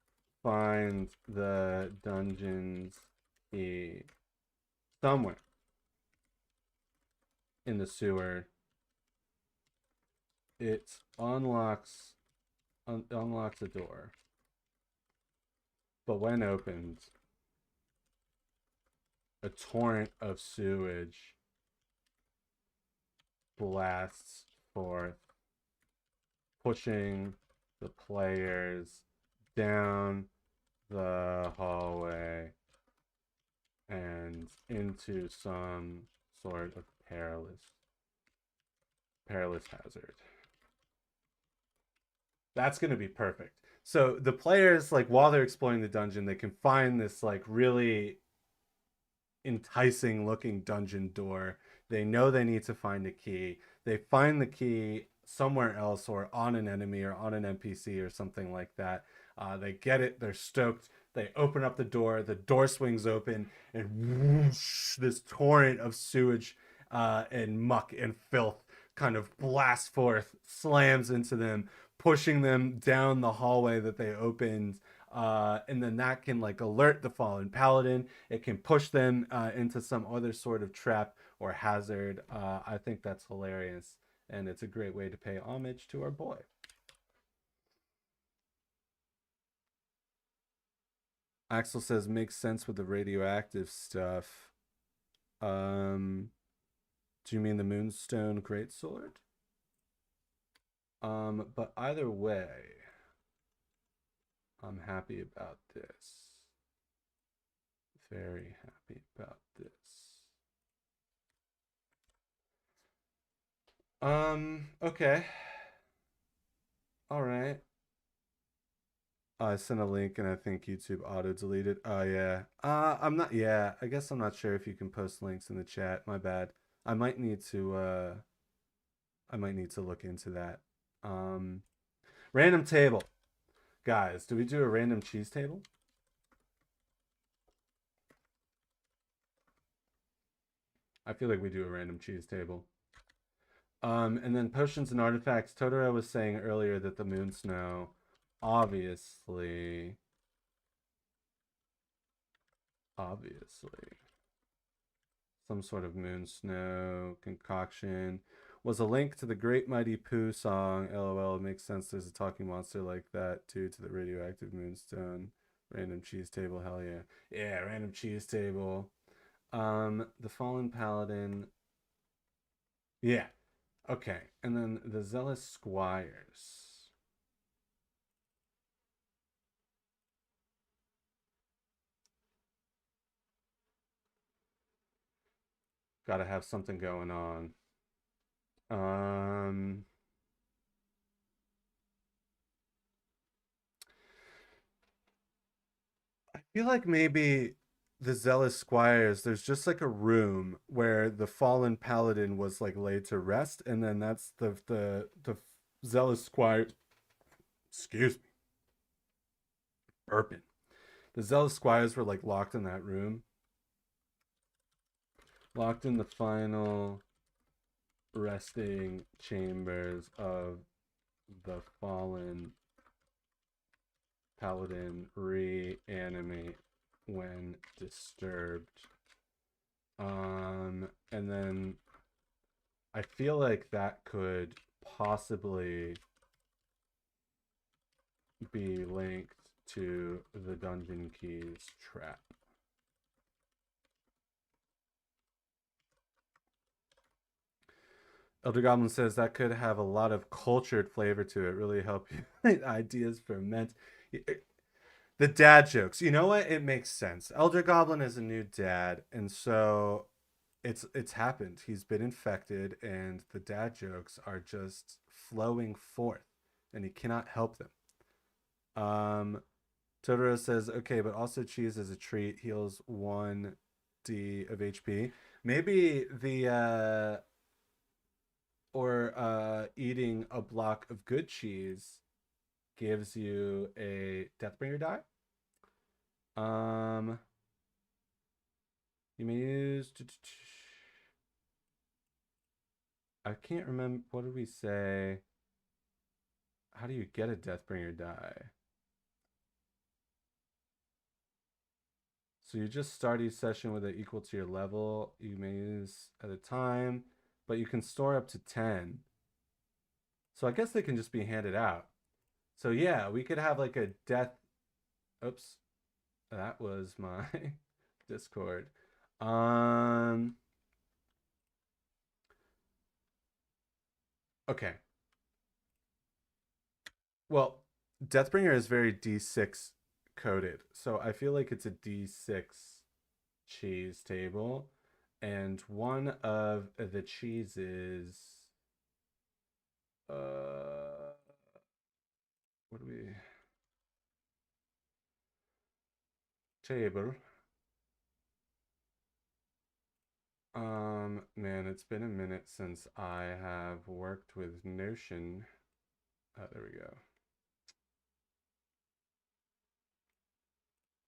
[SPEAKER 1] find the dungeon's key somewhere in the sewer. It unlocks a door, but when opened, a torrent of sewage blasts forth, pushing the players down the hallway and into some sort of perilous hazard. That's going to be perfect. So the players, like, while they're exploring the dungeon, they can find this like really enticing looking dungeon door. They know they need to find a key. They find the key somewhere else or on an enemy or on an NPC or something like that. They get it. They're stoked. They open up the door. The door swings open, and whoosh, this torrent of sewage and muck and filth kind of blasts forth, slams into them, pushing them down the hallway that they opened. And then that can like alert the fallen paladin. It can push them into some other sort of trap or hazard. I think that's hilarious, and it's a great way to pay homage to our boy. Axel says makes sense with the radioactive stuff. Do you mean the Moonstone Greatsword? But either way, I'm happy about this. Very happy about this. Okay. All right. I sent a link and I think YouTube auto deleted. Oh yeah. I'm not yeah, I guess I'm not sure if you can post links in the chat. My bad. I might need to look into that. Um Random table. Guys, do we do a random cheese table? I feel like we do a random cheese table. And then potions and artifacts. Totoro was saying earlier that the moon snow, obviously, some sort of moon snow concoction, was a link to the Great Mighty Pooh song. LOL, it makes sense. There's a talking monster like that too, to the radioactive moonstone. Random cheese table, hell yeah. Yeah, random cheese table. The Fallen Paladin. Yeah. Okay. And then the Zealous Squires. Gotta have something going on. Um I feel like maybe the Zealous Squires, there's just like a room where the fallen paladin was like laid to rest, and then that's the Zealous Squire. Excuse me, burping. The Zealous Squires were like locked in that room, locked in the final resting chambers of the fallen paladin reanimate when disturbed. And then I feel like that could possibly be linked to the Dungeon Keys trap. Elder Goblin says that could have a lot of cultured flavor to it. Really help you ideas ferment. The dad jokes. You know what? It makes sense. Elder Goblin is a new dad, and so it's happened. He's been infected, and the dad jokes are just flowing forth, and he cannot help them. Totoro says, okay, but also cheese as a treat heals 1d of HP. Maybe the eating a block of good cheese gives you a Deathbringer die. You may use. I can't remember. What did we say? How do you get a Deathbringer die? So you just start each session with it equal to your level. You may use at a time, but you can store up to 10. So I guess they can just be handed out. So yeah, we could have like a death. Oops, that was my Discord. Okay. Well, Deathbringer is very D6 coded. So I feel like it's a D6 cheese table. And one of the cheeses. What do we. Table. Man, it's been a minute since I have worked with Notion. Oh, there we go.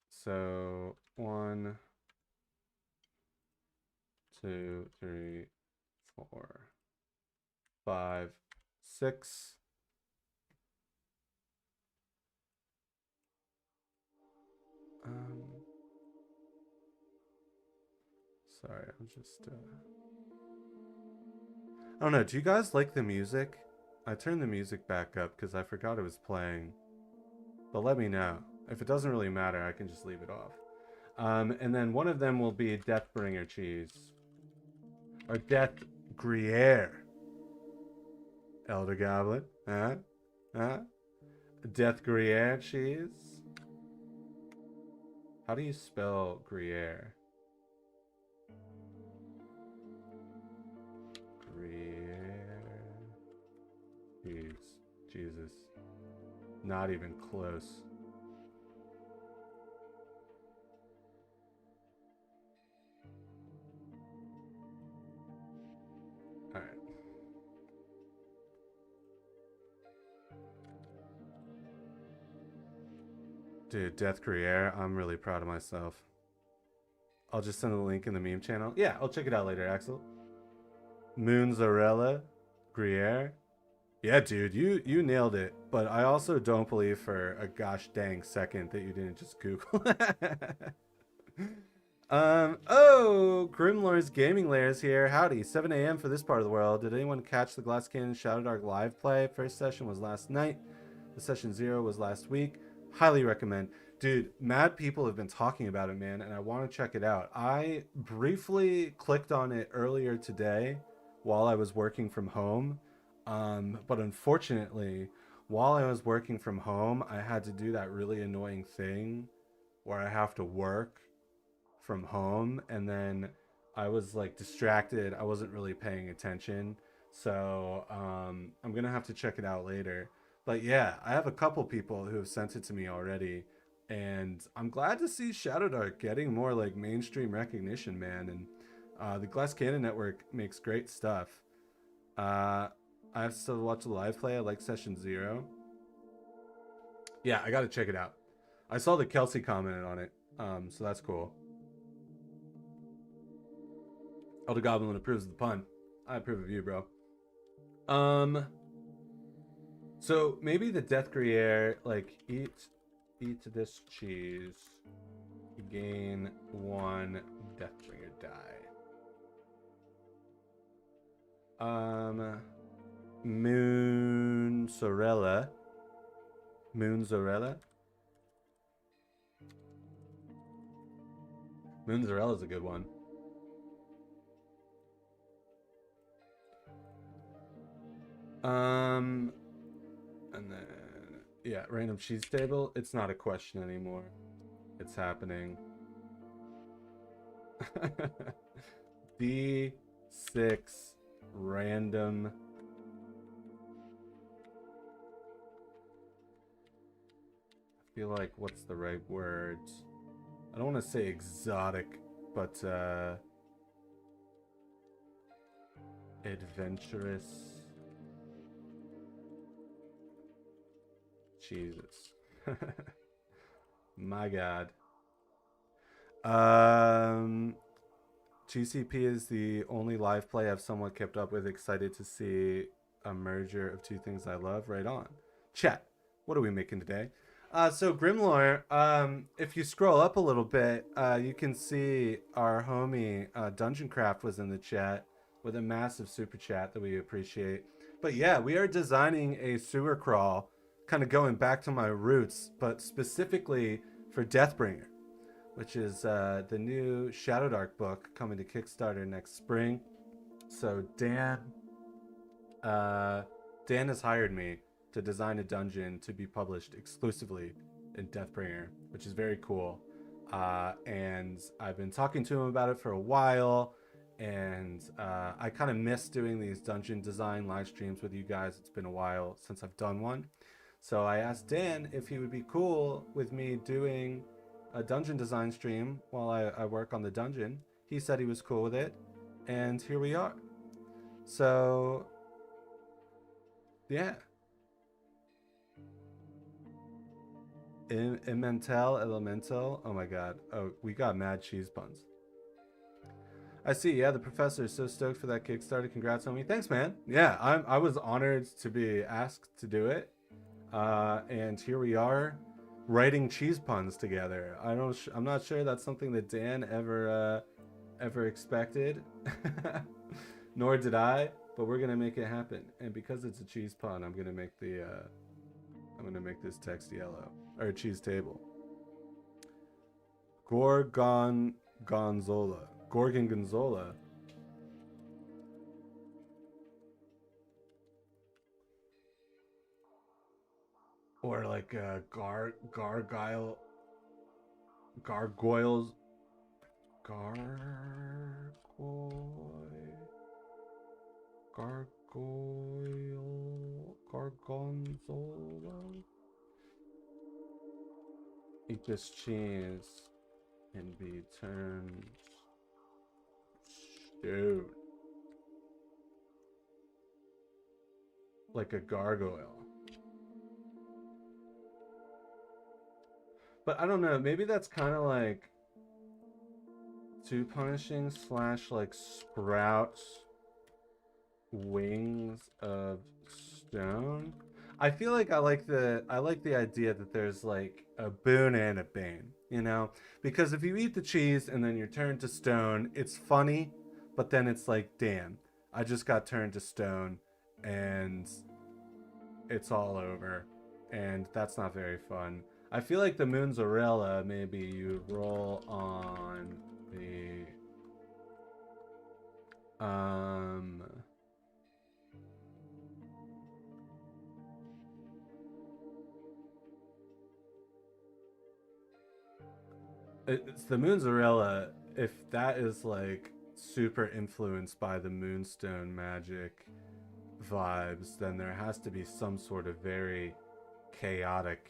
[SPEAKER 1] So 1, 2, 3, 4, 5, 6. Sorry, I'm just. I don't know. Do you guys like the music? I turned the music back up because I forgot it was playing. But let me know. If it doesn't really matter, I can just leave it off. And then one of them will be Deathbringer cheese. Or Death Gruyere. Elder Goblin. Huh? Huh? Death Gruyere cheese? How do you spell Gruyere? Gruyere. Jeez. Jesus. Not even close. Alright. Dude, Death Gruyere, I'm really proud of myself. I'll just send the link in the meme channel. Yeah, I'll check it out later, Axel. Moonzarella Gruyere. Yeah, dude, you nailed it. But I also don't believe for a gosh dang second that you didn't just Google. Grimlore's Gaming Layers here. Howdy, 7 a.m. for this part of the world. Did anyone catch the Glass Cannon Shadow Dark live play? First session was last night. The session 0 was last week. Highly recommend. Dude, mad people have been talking about it, man, and I want to check it out. I briefly clicked on it earlier today while I was working from home. But unfortunately, while I was working from home, I had to do that really annoying thing where I have to work from home, and then I was like distracted. I wasn't really paying attention. So I'm gonna have to check it out later. But yeah, I have a couple people who have sent it to me already, and I'm glad to see Shadow Dark getting more like mainstream recognition, man. And the Glass Cannon Network makes great stuff. I have to watch the live play. I like session 0. Yeah, I gotta check it out. I saw that Kelsey commented on it, so that's cool. Elder Goblin approves of the pun. I approve of you, bro. So maybe the Death Gruyere, like eat this cheese, gain 1 Deathbringer die. Moonzarella. Moonzarella is a good one. And then yeah, random cheese table. It's not a question anymore. It's happening. D6 random. I feel like, what's the right word? I don't want to say exotic, but adventurous. Jesus. My God. GCP is the only live play I've somewhat kept up with. Excited to see a merger of two things I love. Right on. Chat, what are we making today? So Grimlore, if you scroll up a little bit, you can see our homie Dungeon Craft was in the chat with a massive super chat that we appreciate. But yeah, we are designing a sewer crawl, kind of going back to my roots, but specifically for Deathbringer, which is the new Shadow Dark book coming to Kickstarter next spring. So Dan has hired me to design a dungeon to be published exclusively in Deathbringer, which is very cool. And I've been talking to him about it for a while, and I kind of miss doing these dungeon design live streams with you guys. It's been a while since I've done one. So I asked Dan if he would be cool with me doing a dungeon design stream while I work on the dungeon. He said he was cool with it, and here we are. So yeah. Elemental. Oh my god. Oh, we got mad cheese puns. I see. Yeah, the professor is so stoked for that Kickstarter. Congrats on me. Thanks, man. Yeah, I was honored to be asked to do it. And here we are, writing cheese puns together. I'm not sure that's something that Dan ever expected, nor did I. But we're gonna make it happen. And because it's a cheese pun, I'm gonna make this text yellow, or cheese table. Gorgonzola. Or like gargoyles. Gargonzola. Eat this cheese and be turned stone like a gargoyle. But I don't know, maybe that's kind of like too punishing / like sprouts wings of stone. I feel like I like the idea that there's like a boon and a bane, you know? Because if you eat the cheese and then you're turned to stone, it's funny, but then it's like, damn, I just got turned to stone and it's all over, and that's not very fun. I feel like the mozzarella, maybe you roll on the it's the mozzarella. If that is like super influenced by the moonstone magic vibes, then there has to be some sort of very chaotic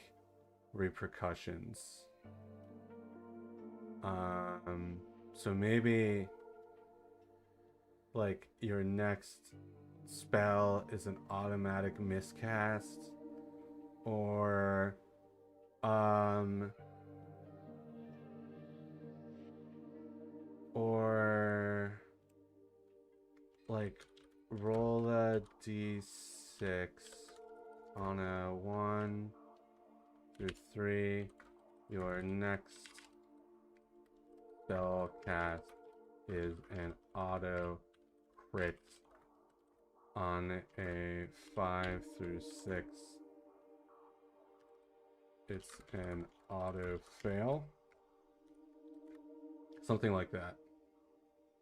[SPEAKER 1] repercussions. So maybe like your next spell is an automatic miscast, or like roll a d6 on a 1 through 3. Your next spell cast is an auto crit. On a 5 through 6, it's an auto fail. Something like that.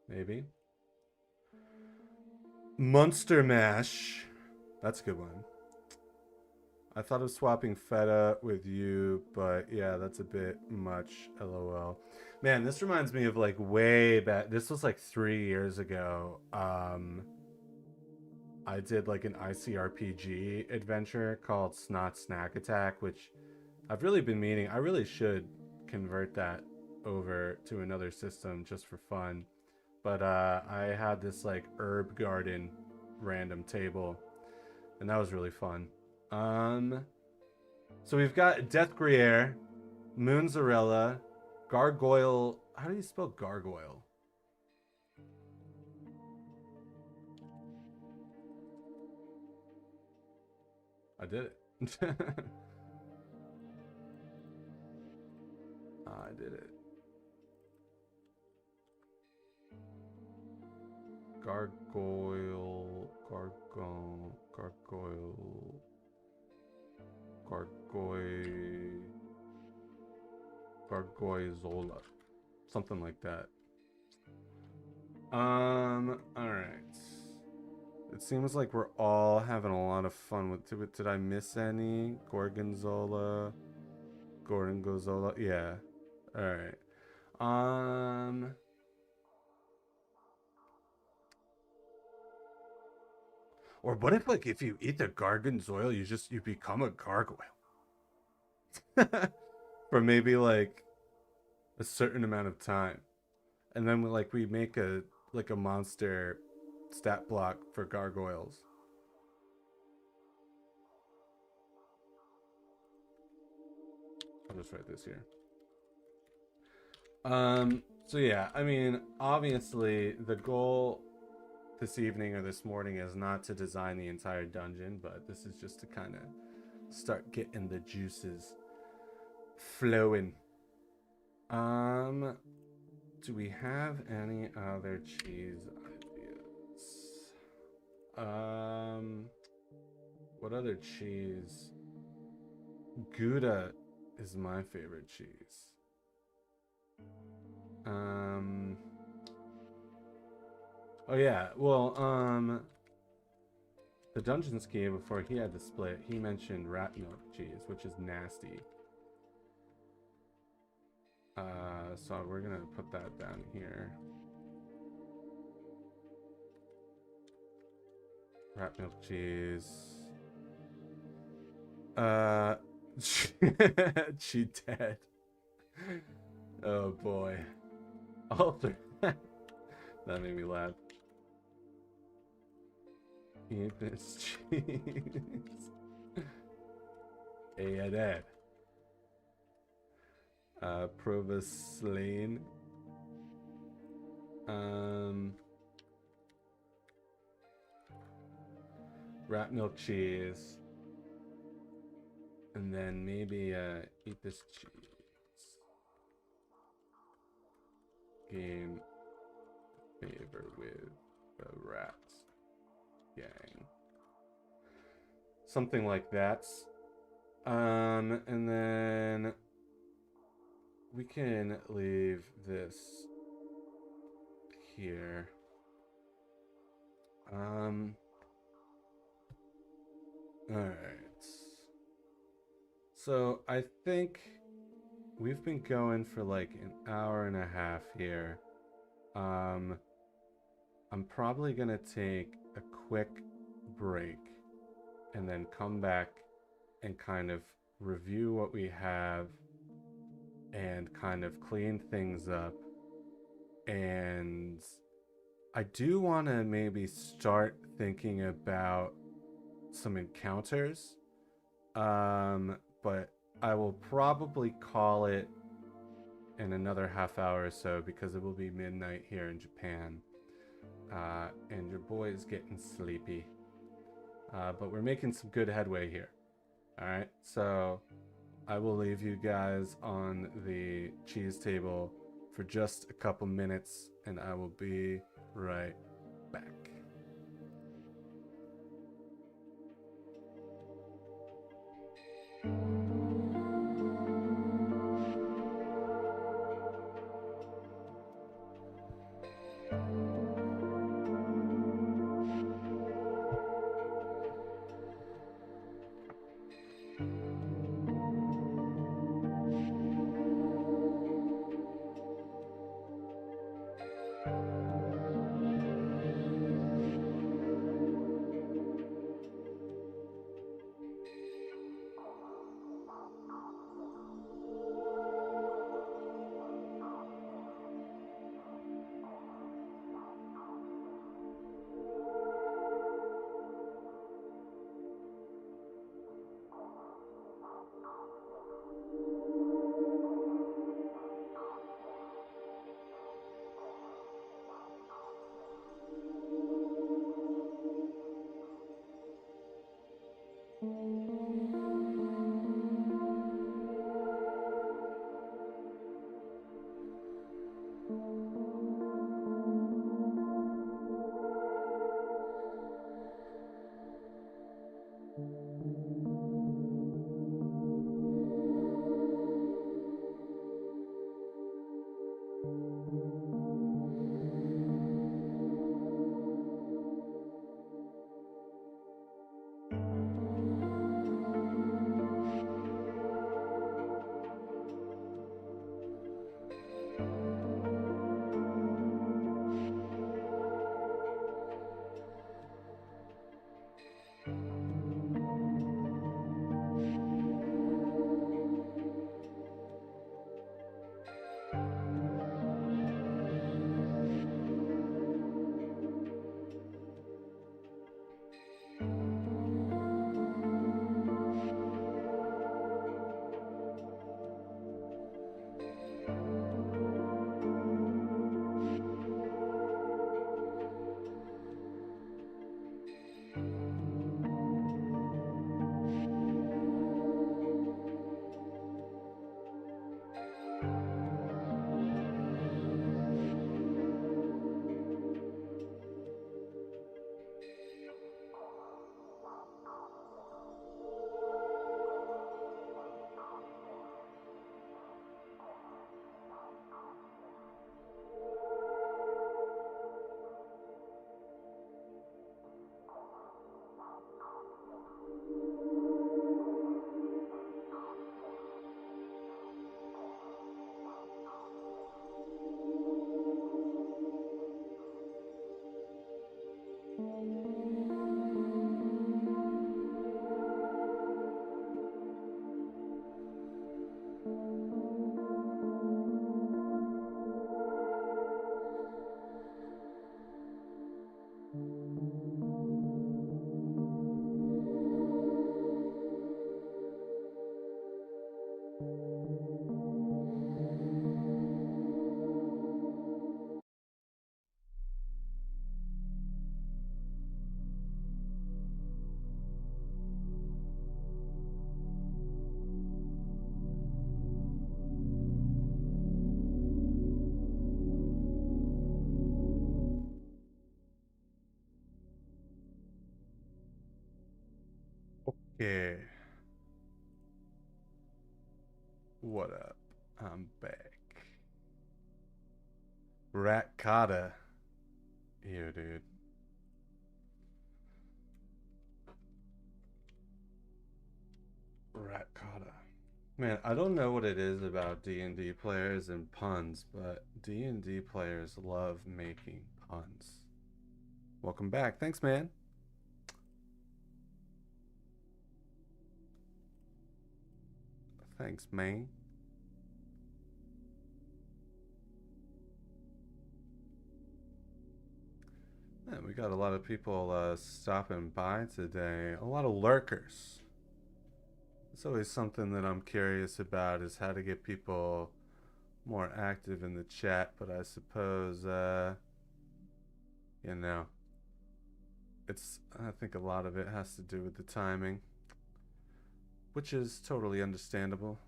[SPEAKER 1] Maybe. Monster Mash. That's a good one. I thought of swapping feta with you, but yeah, that's a bit much. LOL. Man, this reminds me of like way back. This was like 3 years ago. I did like an ICRPG adventure called Snot Snack Attack, which I've really been meaning. I really should convert that over to another system just for fun. But I had this like herb garden random table, and that was really fun. Um, so we've got Death Gruyere, Moonzarella, Gargoyle. How do you spell gargoyle? I did it. I did it. Gargoyle, Gargoyzola, something like that. All right. It seems like we're all having a lot of fun with it. Did I miss any? Gorgonzola, Yeah. All right. Or what if like if you eat the gargonzola, you become a gargoyle for maybe like a certain amount of time, and then we make a monster stat block for gargoyles. I'll just write this here. So yeah, I mean, obviously the goal this evening or this morning is not to design the entire dungeon, but this is just to kind of start getting the juices flowing. Do we have any other cheese ideas? What other cheese? Gouda is my favorite cheese. Oh yeah, well, the Dungeons game before he had to split, he mentioned rat milk cheese, which is nasty. So we're gonna put that down here. Rat milk cheese. She dead. Oh boy. All three. That made me laugh. Eat this cheese. Hey, dead. Provost Lane. Rat milk cheese. And then maybe eat this cheese. Game favor with the rats gang. Something like that. And then we can leave this here. All right. So I think we've been going for like an hour and a half here. I'm probably gonna take a quick break and then come back and kind of review what we have and kind of clean things up. And I do want to maybe start thinking about some encounters. But I will probably call it in another half hour or so because it will be midnight here in Japan. And your boy is getting sleepy. But we're making some good headway here. Alright, so I will leave you guys on the cheese table for just a couple minutes, and I will be right back. Okay. What up? I'm back. Rat Kata. Ew, dude. Rat Kata. Man, I don't know what it is about D&D players and puns, but D&D players love making puns. Welcome back. Thanks, man. Thanks, man. Man, we got a lot of people stopping by today. A lot of lurkers. It's always something that I'm curious about is how to get people more active in the chat, but I suppose, you know, I think a lot of it has to do with the timing, which is totally understandable.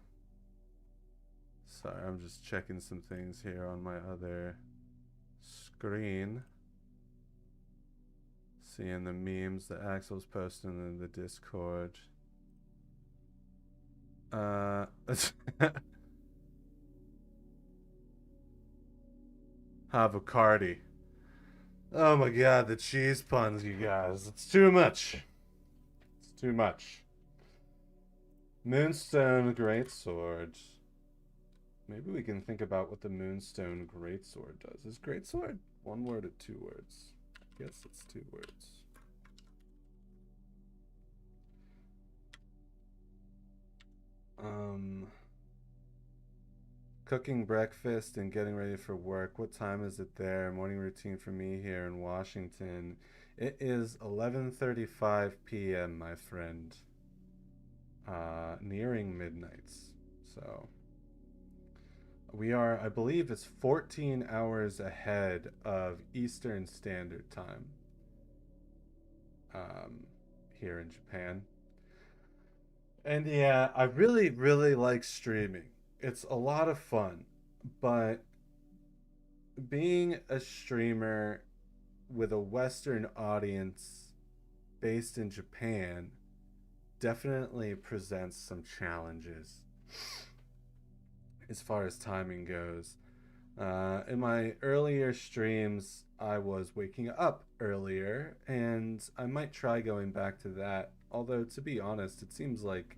[SPEAKER 1] Sorry, I'm just checking some things here on my other screen. Seeing the memes that Axel's posting in the Discord. Avocardi. Oh my god, the cheese puns, you guys. It's too much. It's too much. Moonstone Greatsword. Maybe we can think about what the Moonstone Greatsword does. Is Greatsword one word or 2 words? I guess it's 2 words. Cooking breakfast and getting ready for work. What time is it there? Morning routine for me here in Washington. It is 11:35 p.m., my friend. Nearing midnight. So we are, I believe it's 14 hours ahead of Eastern Standard Time. Here in Japan. And yeah, I really, really like streaming. It's a lot of fun, but being a streamer with a Western audience based in Japan definitely presents some challenges as far as timing goes. In my earlier streams, I was waking up earlier, and I might try going back to that. Although, to be honest, it seems like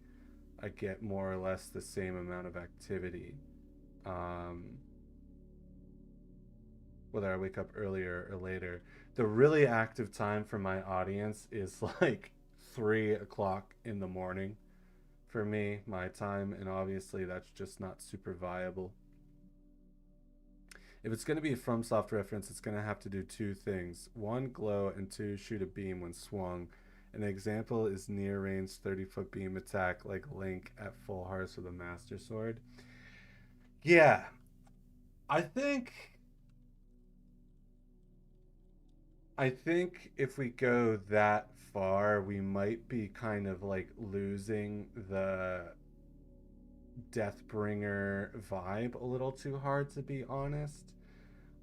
[SPEAKER 1] I get more or less the same amount of activity. Whether I wake up earlier or later. The really active time for my audience is like 3 o'clock in the morning for me, my time, and obviously that's just not super viable. If it's going to be a FromSoft reference, it's going to have to do 2 things. 1, glow, and 2, shoot a beam when swung. An example is near range 30-foot beam attack like Link at full hearts with a Master Sword. Yeah, I think if we go that far, we might be kind of like losing the Deathbringer vibe a little too hard, to be honest.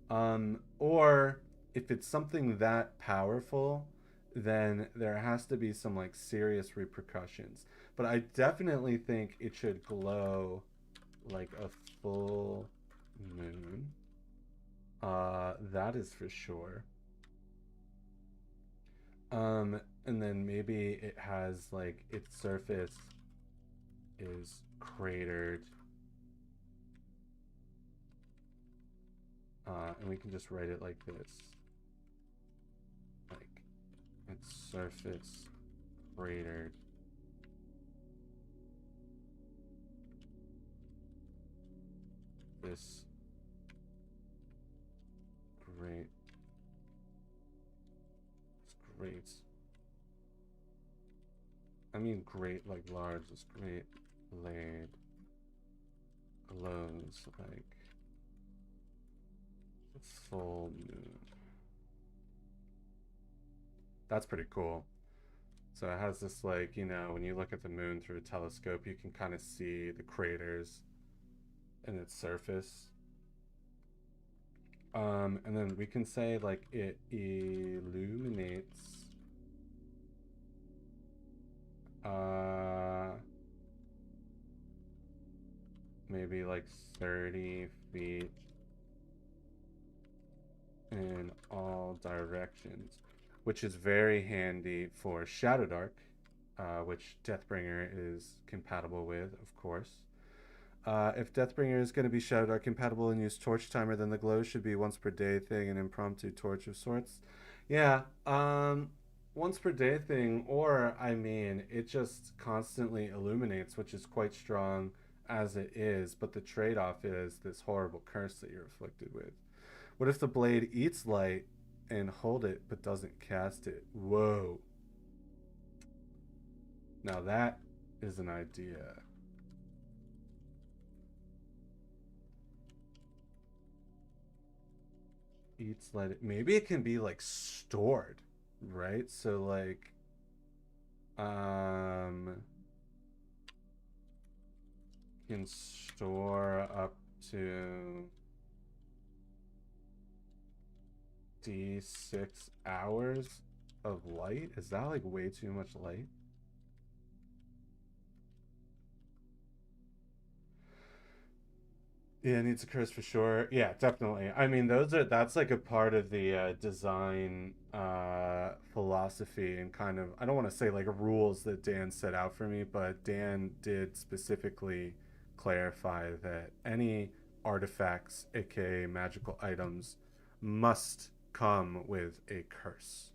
[SPEAKER 1] Or if it's something that powerful, then there has to be some like serious repercussions. But I definitely think it should glow like a full moon. That is for sure. And then maybe it has like its surface is cratered. And we can just write it like this. Like, its surface cratered. This great. It's great. I mean great like large. It's great laid. Glows like full moon. That's pretty cool. So it has this like, you know, when you look at the moon through a telescope, you can kind of see the craters in its surface. And then we can say like it illuminates be like 30 feet in all directions, which is very handy for Shadow Dark, which Deathbringer is compatible with, of course. If Deathbringer is going to be Shadow Dark compatible and use Torch Timer, then the glow should be once per day thing, an impromptu torch of sorts. Yeah, once per day thing, or I mean, it just constantly illuminates, which is quite strong as it is, but the trade off is this horrible curse that you're afflicted with. What if the blade eats light and hold it but doesn't cast it? Whoa. Now that is an idea. Eats light. Maybe it can be like stored, right? So like can store up to D6 hours of light. Is that like way too much light? Yeah, it needs a curse for sure. Yeah, definitely. I mean, that's like a part of the design philosophy and kind of, I don't want to say like rules that Dan set out for me, but Dan did specifically clarify that any artifacts, aka magical items, must come with a curse.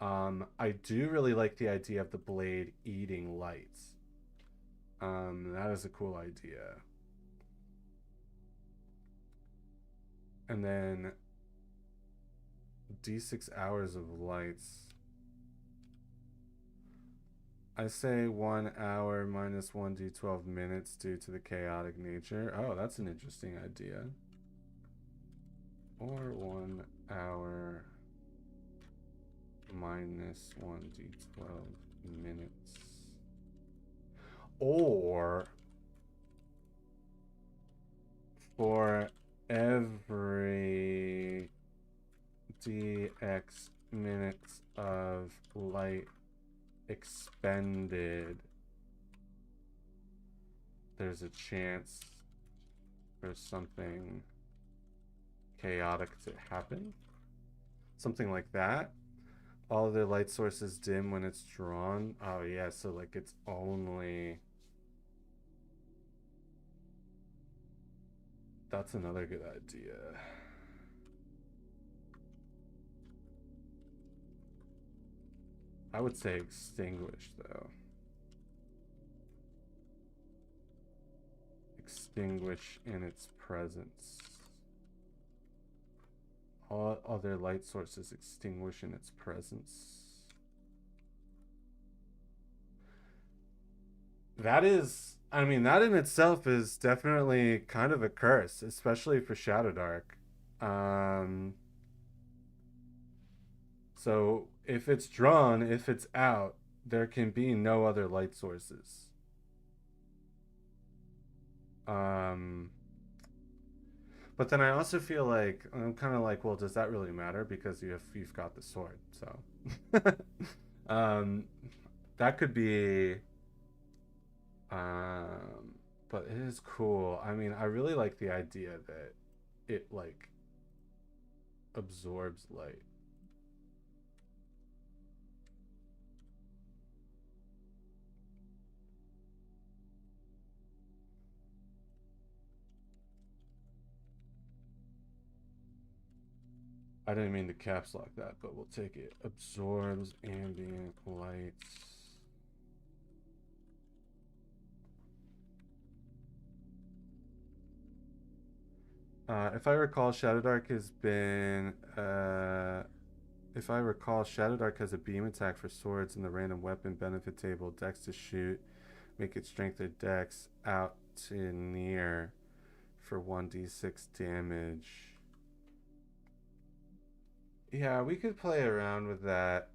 [SPEAKER 1] I do really like the idea of the blade eating light. That is a cool idea. And then D6 hours of lights. I say 1 hour minus 1d12 minutes due to the chaotic nature. Oh, that's an interesting idea. Or 1 hour minus 1d12 minutes. Or for every dx minutes of light expended, there's a chance for something chaotic to happen. Something like that. All the light sources dim when it's drawn. Oh yeah, so like it's only... That's another good idea. I would say extinguish, though. Extinguish in its presence. All other light sources extinguish in its presence. That is... I mean, that in itself is definitely kind of a curse, especially for Shadow Dark. So if it's drawn, if it's out, there can be no other light sources. But then I also feel like I'm kind of like, well, does that really matter? Because you've got the sword, so that could be. But it is cool. I mean, I really like the idea that it like absorbs light. I didn't mean to caps lock that, but we'll take it. Absorbs ambient light. If I recall, Shadow Dark has been. If I recall, Shadow Dark has a beam attack for swords in the random weapon benefit table. Dex to shoot, make it strength or dex out to near for 1d6 damage. Yeah, we could play around with that.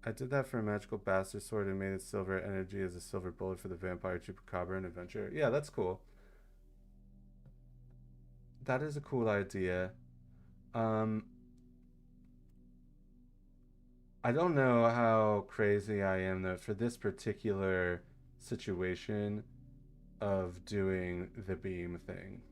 [SPEAKER 1] I did that for a magical bastard sword and made it silver energy as a silver bullet for the vampire chupacabra and adventure. Yeah, that's cool. That is a cool idea. Um, I don't know how crazy I am though for this particular situation. of doing the beam thing.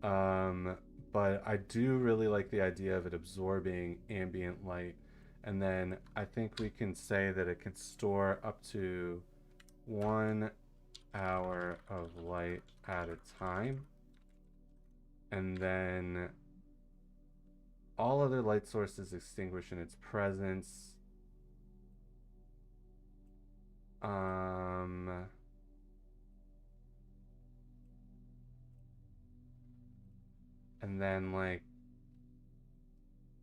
[SPEAKER 1] Um, but I do really like the idea of it absorbing ambient light. And then I think we can say that it can store up to 1 hour of light at a time. And then all other light sources extinguish in its presence. And then like,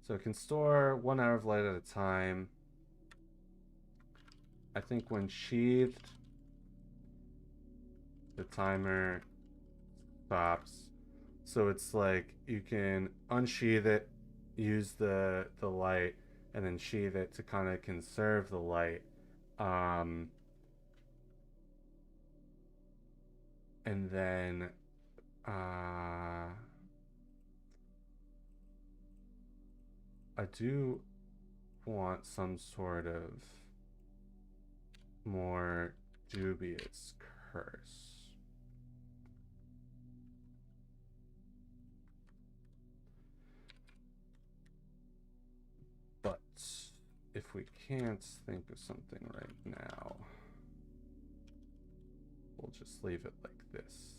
[SPEAKER 1] so it can store 1 hour of light at a time. I think when sheathed, the timer stops. So it's like you can unsheath it, use the light, and then sheath it to kind of conserve the light. And then I do want some sort of more dubious curse. But if we can't think of something right now, we'll just leave it like this.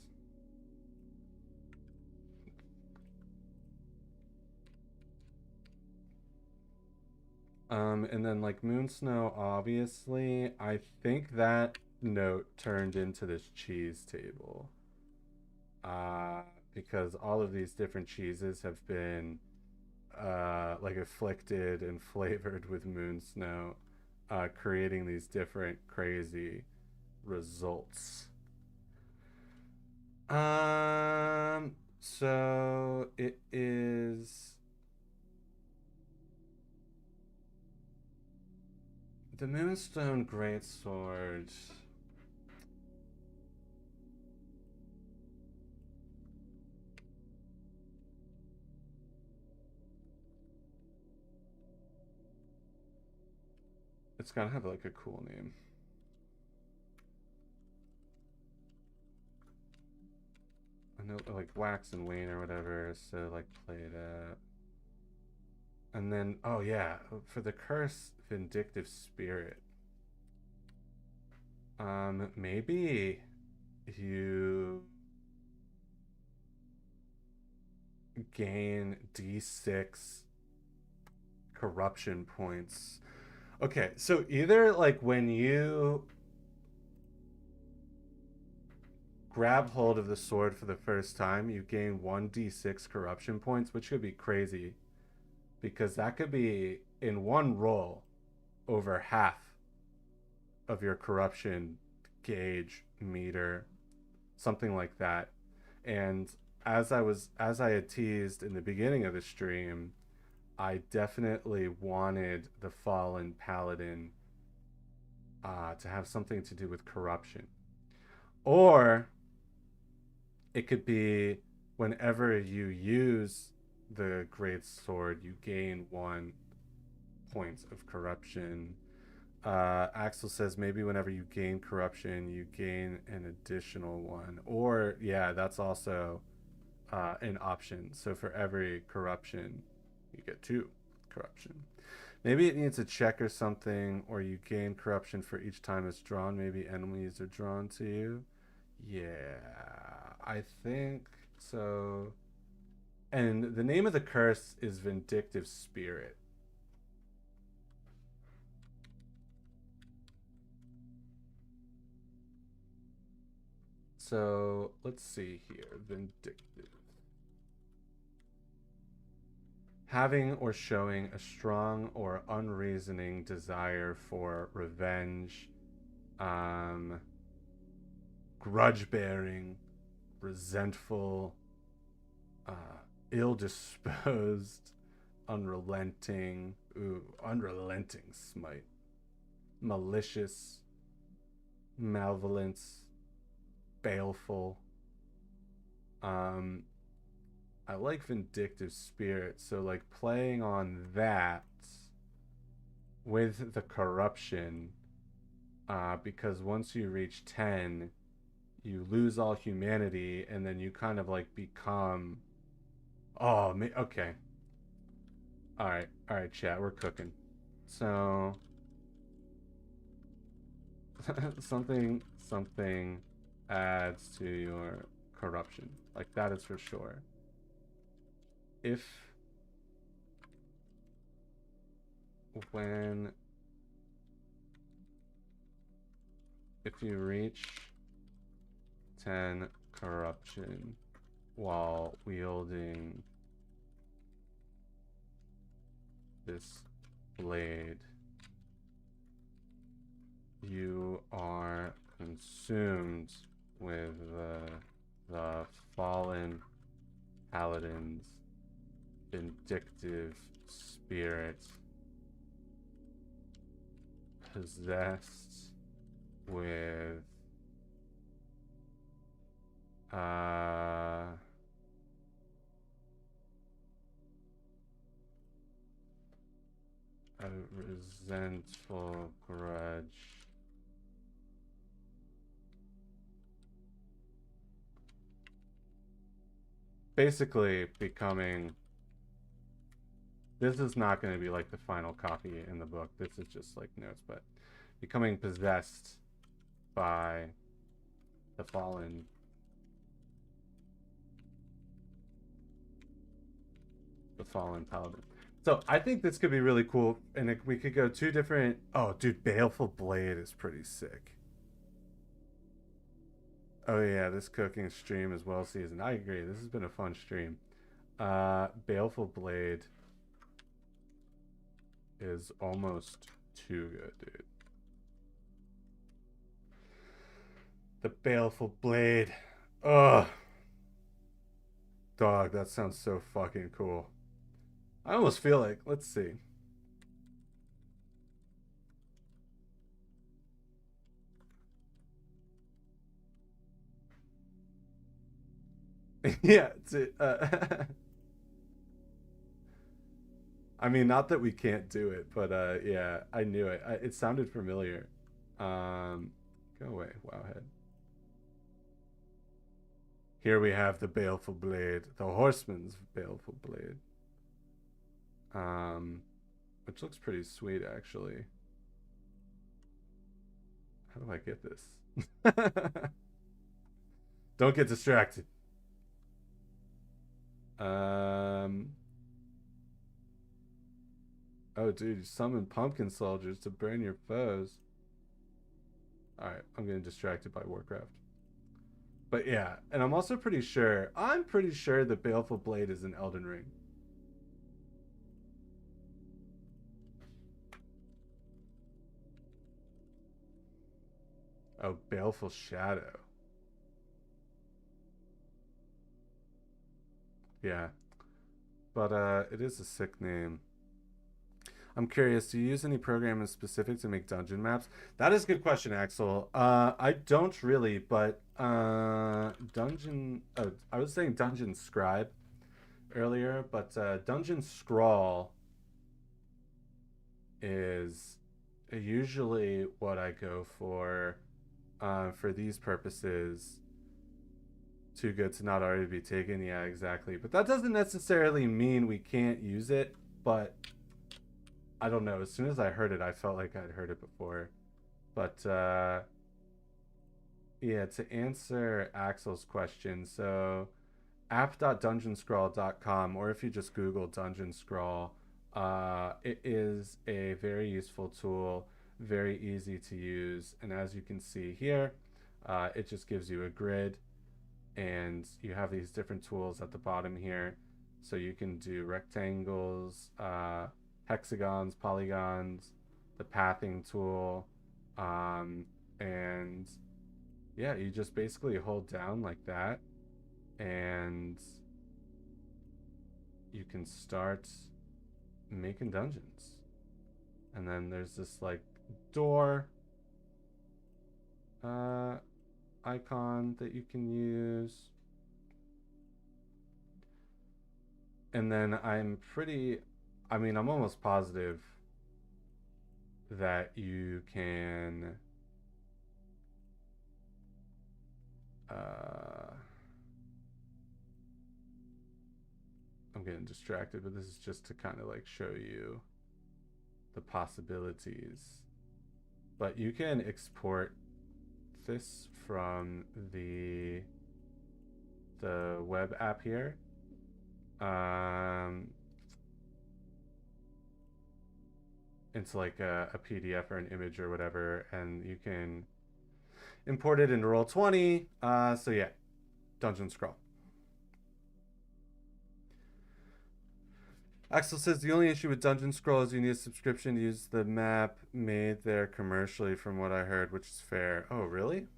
[SPEAKER 1] And then like Moon Snow, obviously, I think that note turned into this cheese table. Because all of these different cheeses have been like afflicted and flavored with Moon Snow, creating these different crazy results. So it is the Moonstone Greatsword. It's gotta have like a cool name. I know like Wax and Wane or whatever, so like play that. And then, oh yeah, for the curse, Vindictive Spirit. Maybe you gain D6 corruption points. Okay, so either like when you grab hold of the sword for the first time, you gain 1d6 corruption points, which could be crazy because that could be in one roll over half of your corruption gauge meter, something like that. And as I had teased in the beginning of the stream, I definitely wanted the fallen paladin to have something to do with corruption. Or it could be whenever you use the great sword, you gain 1 point of corruption. Axel says maybe whenever you gain corruption, you gain an additional 1. Or yeah, that's also an option. So for every corruption, you get 2 corruption. Maybe it needs a check or something, or you gain corruption for each time it's drawn. Maybe enemies are drawn to you. Yeah, I think so. And the name of the curse is Vindictive Spirit. So let's see here. Vindictive. Having or showing a strong or unreasoning desire for revenge, grudge bearing, resentful, ill disposed, unrelenting, unrelenting smite, malicious, malevolence, baleful. I like Vindictive Spirit, so like playing on that with the corruption, because once you reach 10, you lose all humanity, and then you kind of like become. Oh, okay. All right, chat. We're cooking. So something adds to your corruption. Like that is for sure. When if you reach 10 corruption while wielding this blade, you are consumed with the fallen Paladin's vindictive spirit, possessed with a resentful grudge. Basically becoming. This is not going to be like the final copy in the book. This is just like notes, but becoming possessed by the fallen Paladin. So I think this could be really cool, and we could go two different. Oh, dude, Baleful Blade is pretty sick. Oh yeah, this cooking stream is well seasoned. I agree. This has been a fun stream. Baleful Blade is almost too good, dude. The Baleful Blade. Ugh. Dog, that sounds so fucking cool. I almost feel like, let's see. Yeah, I mean, not that we can't do it, but yeah, I knew it. It sounded familiar. Go away, Wowhead. Here we have the Baleful Blade, the Horseman's Baleful Blade. Which looks pretty sweet, actually. How do I get this? Don't get distracted. Oh, dude, you summon pumpkin soldiers to burn your foes. Alright, I'm getting distracted by Warcraft. But yeah, and I'm pretty sure the Baleful Blade is in Elden Ring. Oh, Baleful Shadow. Yeah. But it is a sick name. I'm curious, do you use any programming specific to make dungeon maps? That is a good question, Axel. I don't really, but dungeon. Oh, I was saying Dungeon Scribe earlier, but Dungeon Scrawl is usually what I go for these purposes. Too good to not already be taken. Yeah, exactly. But that doesn't necessarily mean we can't use it, but I don't know. As soon as I heard it, I felt like I'd heard it before. But yeah, to answer Axel's question, so app.dungeonscrawl.com, or if you just Google Dungeon Scrawl, it is a very useful tool, very easy to use. And as you can see here, it just gives you a grid, and you have these different tools at the bottom here. So you can do rectangles, hexagons, polygons, the pathing tool, and yeah, you just basically hold down like that, and you can start making dungeons. And then there's this like door icon that you can use. And then I'm almost positive that you can I'm getting distracted, but this is just to kind of like show you the possibilities. But you can export this from the web app here. Into like a PDF or an image or whatever, and you can import it into Roll20. So yeah, Dungeon Scroll. Axel says the only issue with Dungeon Scroll is you need a subscription to use the map made there commercially, from what I heard, which is fair. Oh, really?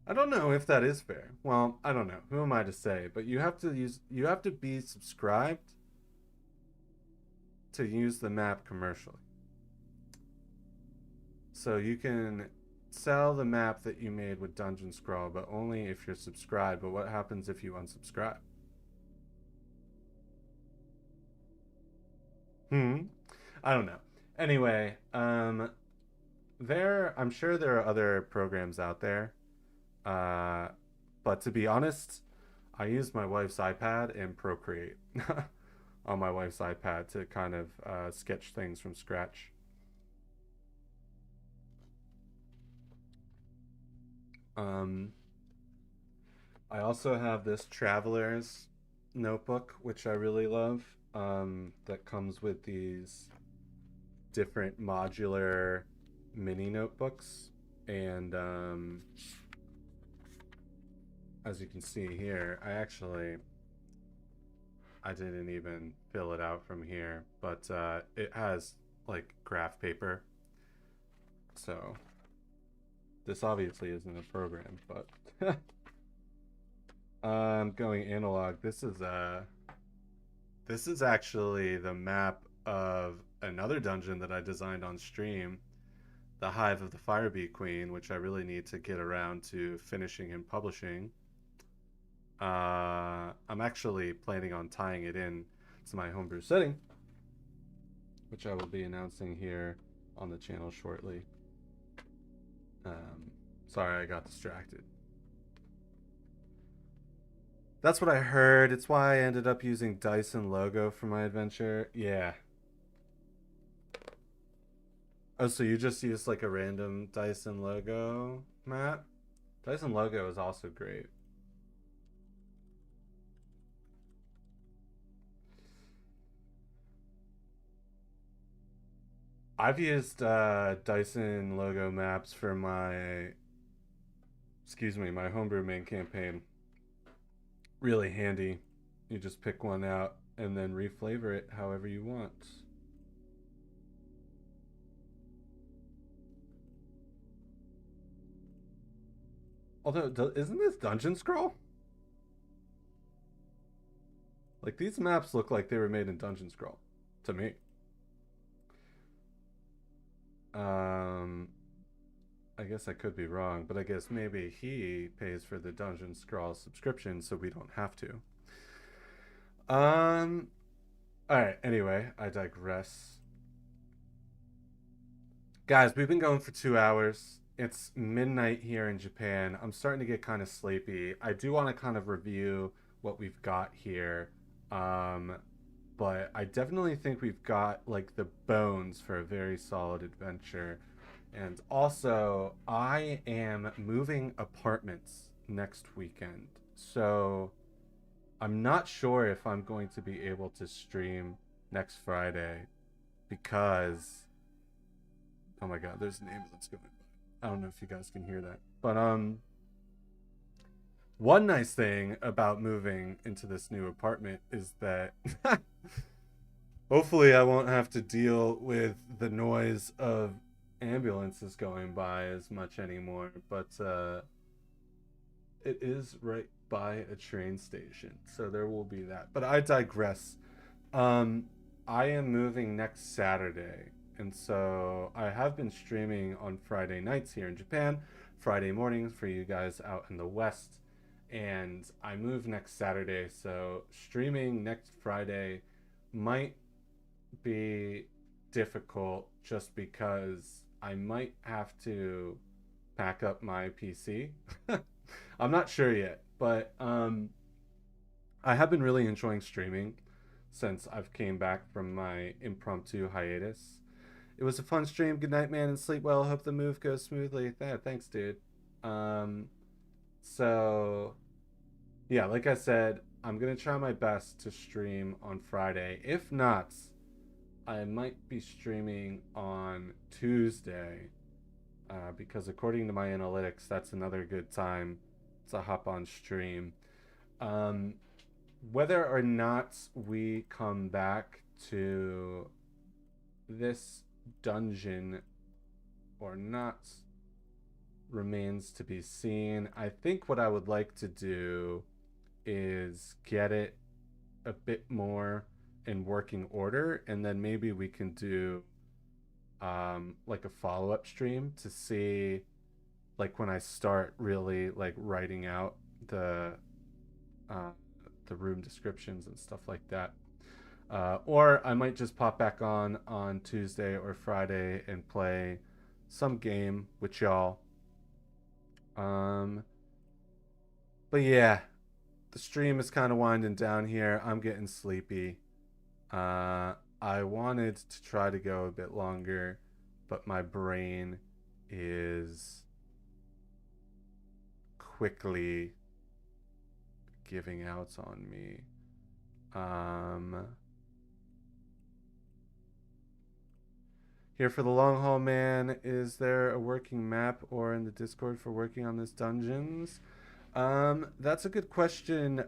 [SPEAKER 1] I don't know if that is fair. Well, I don't know. Who am I to say? But you have to be subscribed to use the map commercially. So you can sell the map that you made with Dungeon Scroll, but only if you're subscribed. But what happens if you unsubscribe? I don't know. Anyway, I'm sure there are other programs out there. But to be honest, I use my wife's iPad and Procreate on my wife's iPad to kind of sketch things from scratch. I also have this Traveler's notebook, which I really love, that comes with these different modular mini notebooks. And as you can see here, I didn't even fill it out from here, but it has like graph paper. So this obviously isn't a program, but going analog. This is actually the map of another dungeon that I designed on stream, the Hive of the Firebee Queen, which I really need to get around to finishing and publishing. I'm actually planning on tying it in to my homebrew setting, which I will be announcing here on the channel shortly. Sorry, I got distracted. That's what I heard. It's why I ended up using Dyson logo for my adventure. Yeah. Oh, so you just used like a random Dyson logo, Matt? Dyson logo is also great. I've used Dyson logo maps for my homebrew main campaign. Really handy. You just pick one out and then reflavor it however you want. Although, isn't this Dungeon Scroll? Like, these maps look like they were made in Dungeon Scroll to me. I guess I could be wrong, but I guess maybe he pays for the Dungeon Scroll subscription so we don't have to. All right, anyway, I digress. Guys, we've been going for 2 hours. It's midnight here in Japan. I'm starting to get kind of sleepy. I do want to kind of review what we've got here. But I definitely think we've got like the bones for a very solid adventure. And also, I am moving apartments next weekend. So I'm not sure if I'm going to be able to stream next Friday because, oh my God, there's an ambulance going by. I don't know if you guys can hear that. But one nice thing about moving into this new apartment is that hopefully I won't have to deal with the noise of ambulances going by as much anymore, but it is right by a train station, so there will be that. But I digress. I am moving next Saturday, and so I have been streaming on Friday nights here in Japan, Friday mornings for you guys out in the West, and I move next Saturday, so streaming next Friday might be difficult just because I might have to pack up my PC. I'm not sure yet, but I have been really enjoying streaming since I've came back from my impromptu hiatus. It was a fun stream. Good night, man, and sleep well. Hope the move goes smoothly. Yeah, thanks, dude. Um, so yeah, like I said, I'm gonna try my best to stream on Friday. If not, I might be streaming on Tuesday, because according to my analytics, that's another good time to hop on stream. Um, whether or not we come back to this dungeon or not remains to be seen. I think what I would like to do is get it a bit more in working order, and then maybe we can do like a follow-up stream to see, like, when I start really like writing out uh, the room descriptions and stuff like that. Or I might just pop back on Tuesday or Friday and play some game with y'all. Um, but yeah, the stream is kind of winding down here. I'm getting sleepy. I wanted to try to go a bit longer, but my brain is quickly giving out on me. Here for the long haul, man. Is there a working map or in the Discord for working on this dungeons? That's a good question.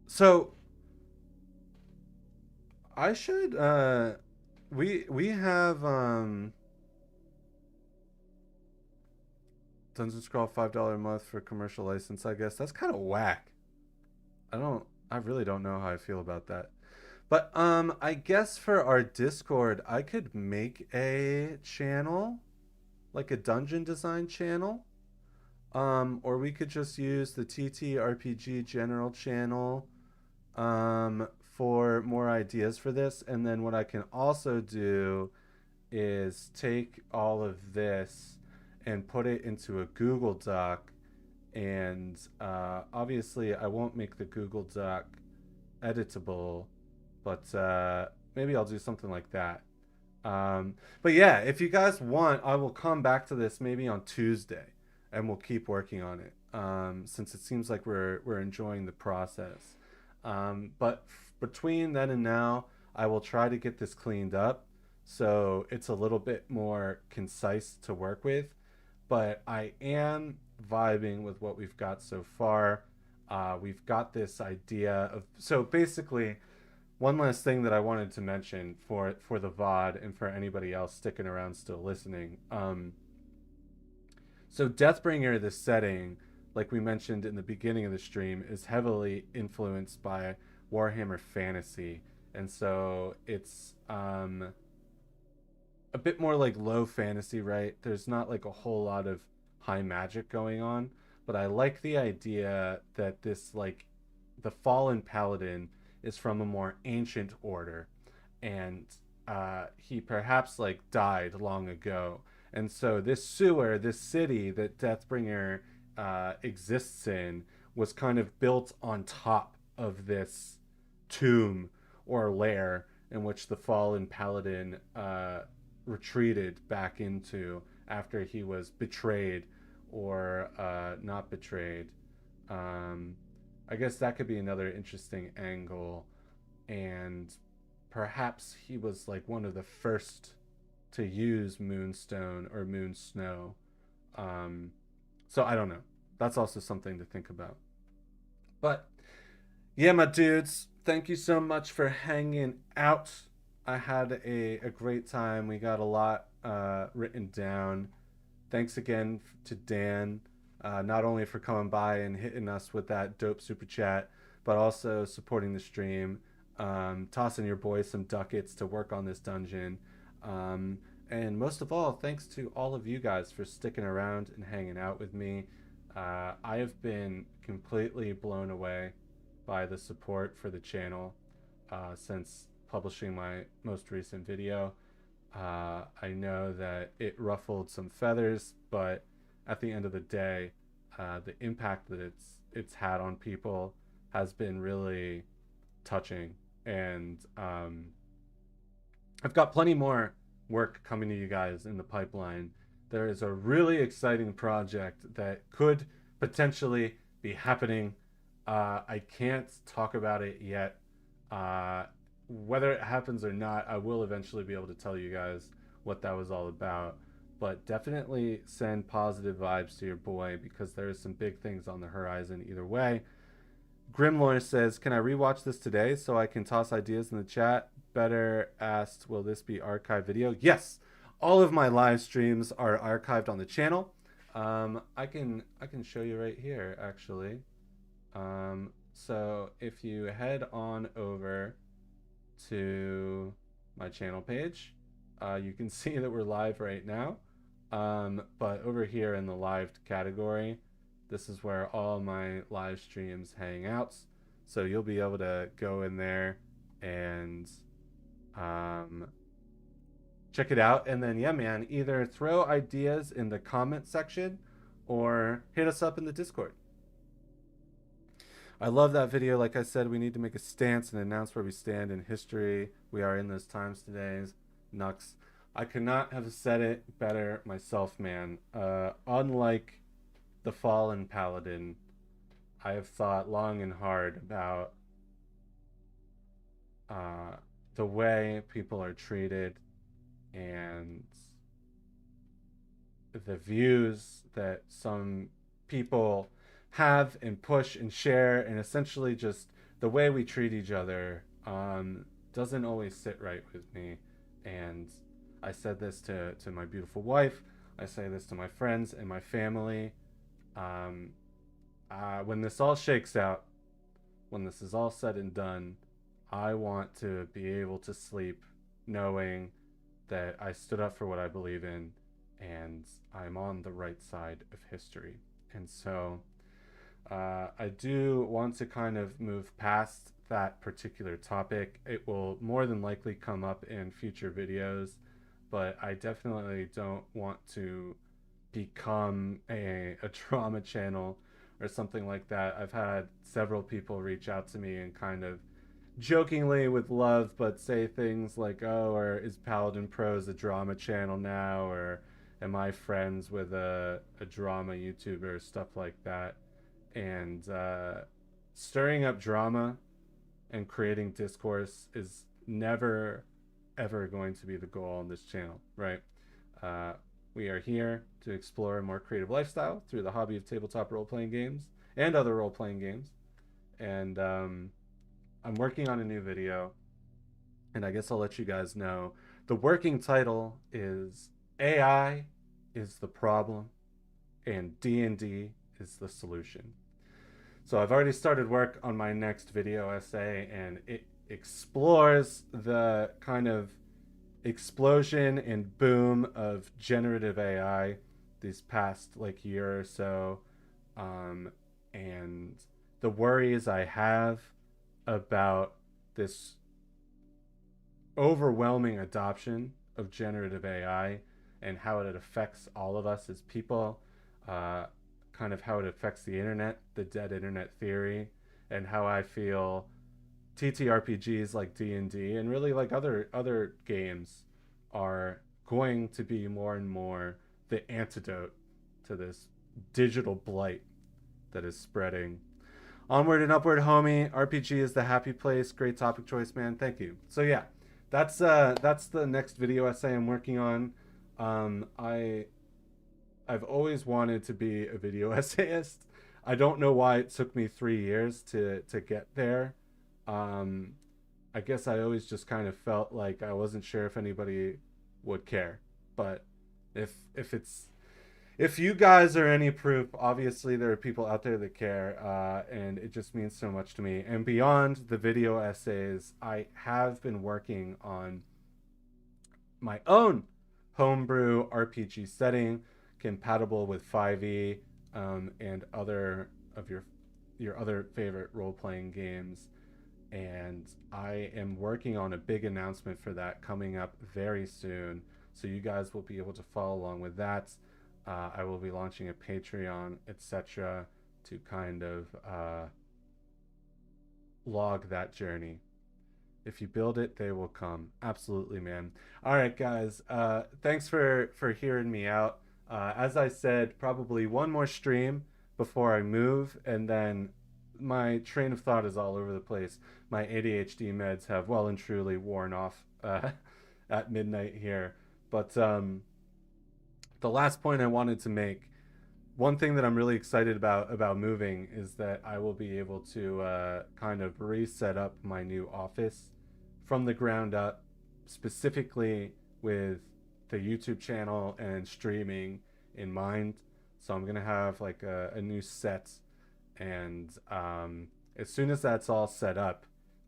[SPEAKER 1] So I should we have Dungeon Scroll $5 a month for commercial license, I guess. That's kind of whack. I really don't know how I feel about that. But I guess for our Discord, I could make a channel, like a dungeon design channel. Or we could just use the TTRPG general channel for more ideas for this. And then what I can also do is take all of this and put it into a Google Doc. And obviously, I won't make the Google Doc editable, but maybe I'll do something like that. But yeah, if you guys want, I will come back to this maybe on Tuesday, and we'll keep working on it. Since it seems like we're enjoying the process. But between then and now, I will try to get this cleaned up so it's a little bit more concise to work with. But I am vibing with what we've got so far. We've got this idea of, so basically, one last thing that I wanted to mention for the VOD and for anybody else sticking around still listening. So Deathbringer, the setting, like we mentioned in the beginning of the stream, is heavily influenced by Warhammer Fantasy, and so it's a bit more like low fantasy, right? There's not like a whole lot of high magic going on, but I like the idea that this, like, the fallen paladin is from a more ancient order, and he perhaps like died long ago, and so this sewer, this city that Deathbringer exists in, was kind of built on top of this tomb or lair in which the fallen paladin retreated back into after he was betrayed or not betrayed. I guess that could be another interesting angle, and perhaps he was like one of the first to use moonstone or moon snow. So I don't know. That's also something to think about. But yeah, my dudes, thank you so much for hanging out. I had a great time. We got a lot written down. Thanks again to Dan, not only for coming by and hitting us with that dope super chat, but also supporting the stream, tossing your boys some ducats to work on this dungeon. And most of all, thanks to all of you guys for sticking around and hanging out with me. I have been completely blown away by the support for the channel since publishing my most recent video. I know that it ruffled some feathers, but at the end of the day, the impact that it's had on people has been really touching. And I've got plenty more work coming to you guys in the pipeline. There is a really exciting project that could potentially be happening. I can't talk about it yet. Uh, Whether it happens or not, I will eventually be able to tell you guys what that was all about. But definitely send positive vibes to your boy because there's some big things on the horizon either way. Grimlore says, "Can I rewatch this today so I can toss ideas in the chat?" Better asked, "Will this be archived video?" Yes, all of my live streams are archived on the channel. I can show you right here actually. So if you head on over to my channel page, you can see that we're live right now. But over here in the live category, this is where all my live streams hang out. So you'll be able to go in there and check it out. And then, yeah, man, either throw ideas in the comment section or hit us up in the Discord. I love that video. Like I said, we need to make a stance and announce where we stand in history. We are in those times today. Nux. I could not have said it better myself, man. Unlike the fallen Paladin, I have thought long and hard about the way people are treated and the views that some people have and push and share, and essentially just the way we treat each other doesn't always sit right with me. And I said this to my beautiful wife. I say this to my friends and my family. When this all shakes out, when this is all said and done, I want to be able to sleep knowing that I stood up for what I believe in and I'm on the right side of history. And so I do want to kind of move past that particular topic. It will more than likely come up in future videos, but I definitely don't want to become a drama channel or something like that. I've had several people reach out to me and kind of jokingly with love, but say things like, "Oh, or is Paladin Pros a drama channel now?" Or "Am I friends with a drama YouTuber?" Stuff like that. And stirring up drama and creating discourse is never ever going to be the goal on this channel, right? We are here to explore a more creative lifestyle through the hobby of tabletop role-playing games and other role-playing games. And I'm working on a new video, and I guess I'll let you guys know. The working title is AI is the problem and D&D is the solution. So I've already started work on my next video essay, and it explores the kind of explosion and boom of generative AI these past like year or so, and the worries I have about this overwhelming adoption of generative AI and how it affects all of us as people, kind of how it affects the internet, the dead internet theory, and how I feel TTRPGs like D&D and really like other games are going to be more and more the antidote to this digital blight that is spreading. Onward and upward, homie. RPG is the happy place. Great topic choice, man. Thank you. So yeah, that's the next video essay I'm working on. I've always wanted to be a video essayist. I don't know why it took me 3 years to get there. I guess I always just kind of felt like I wasn't sure if anybody would care. But if you guys are any proof, obviously there are people out there that care, and it just means so much to me. And beyond the video essays, I have been working on my own homebrew RPG setting compatible with 5e and other of your other favorite role-playing games. and I am working on a big announcement for that coming up very soon. So you guys will be able to follow along with that. I will be launching a Patreon, etc., to kind of log that journey. If you build it, they will come. Absolutely, man. All right, guys. Thanks for hearing me out. As I said, probably one more stream before I move, and then my train of thought is all over the place. My ADHD meds have well and truly worn off at midnight here. But the last point I wanted to make, one thing that I'm really excited about moving is that I will be able to kind of reset up my new office from the ground up, specifically with the YouTube channel and streaming in mind. So I'm gonna have like a new set, and as soon as that's all set up,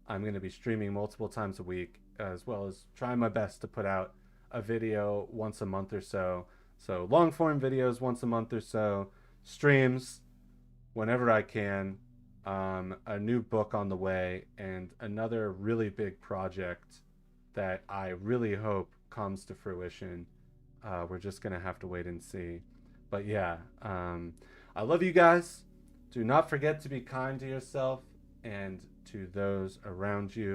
[SPEAKER 1] I'm gonna be streaming multiple times a week, as well as trying my best to put out a video once a month or so. So long form videos once a month or so, streams whenever I can, a new book on the way, and another really big project that I really hope comes to fruition. We're just gonna have to wait and see. But yeah, I love you guys. Do not forget to be kind to yourself and to those around you.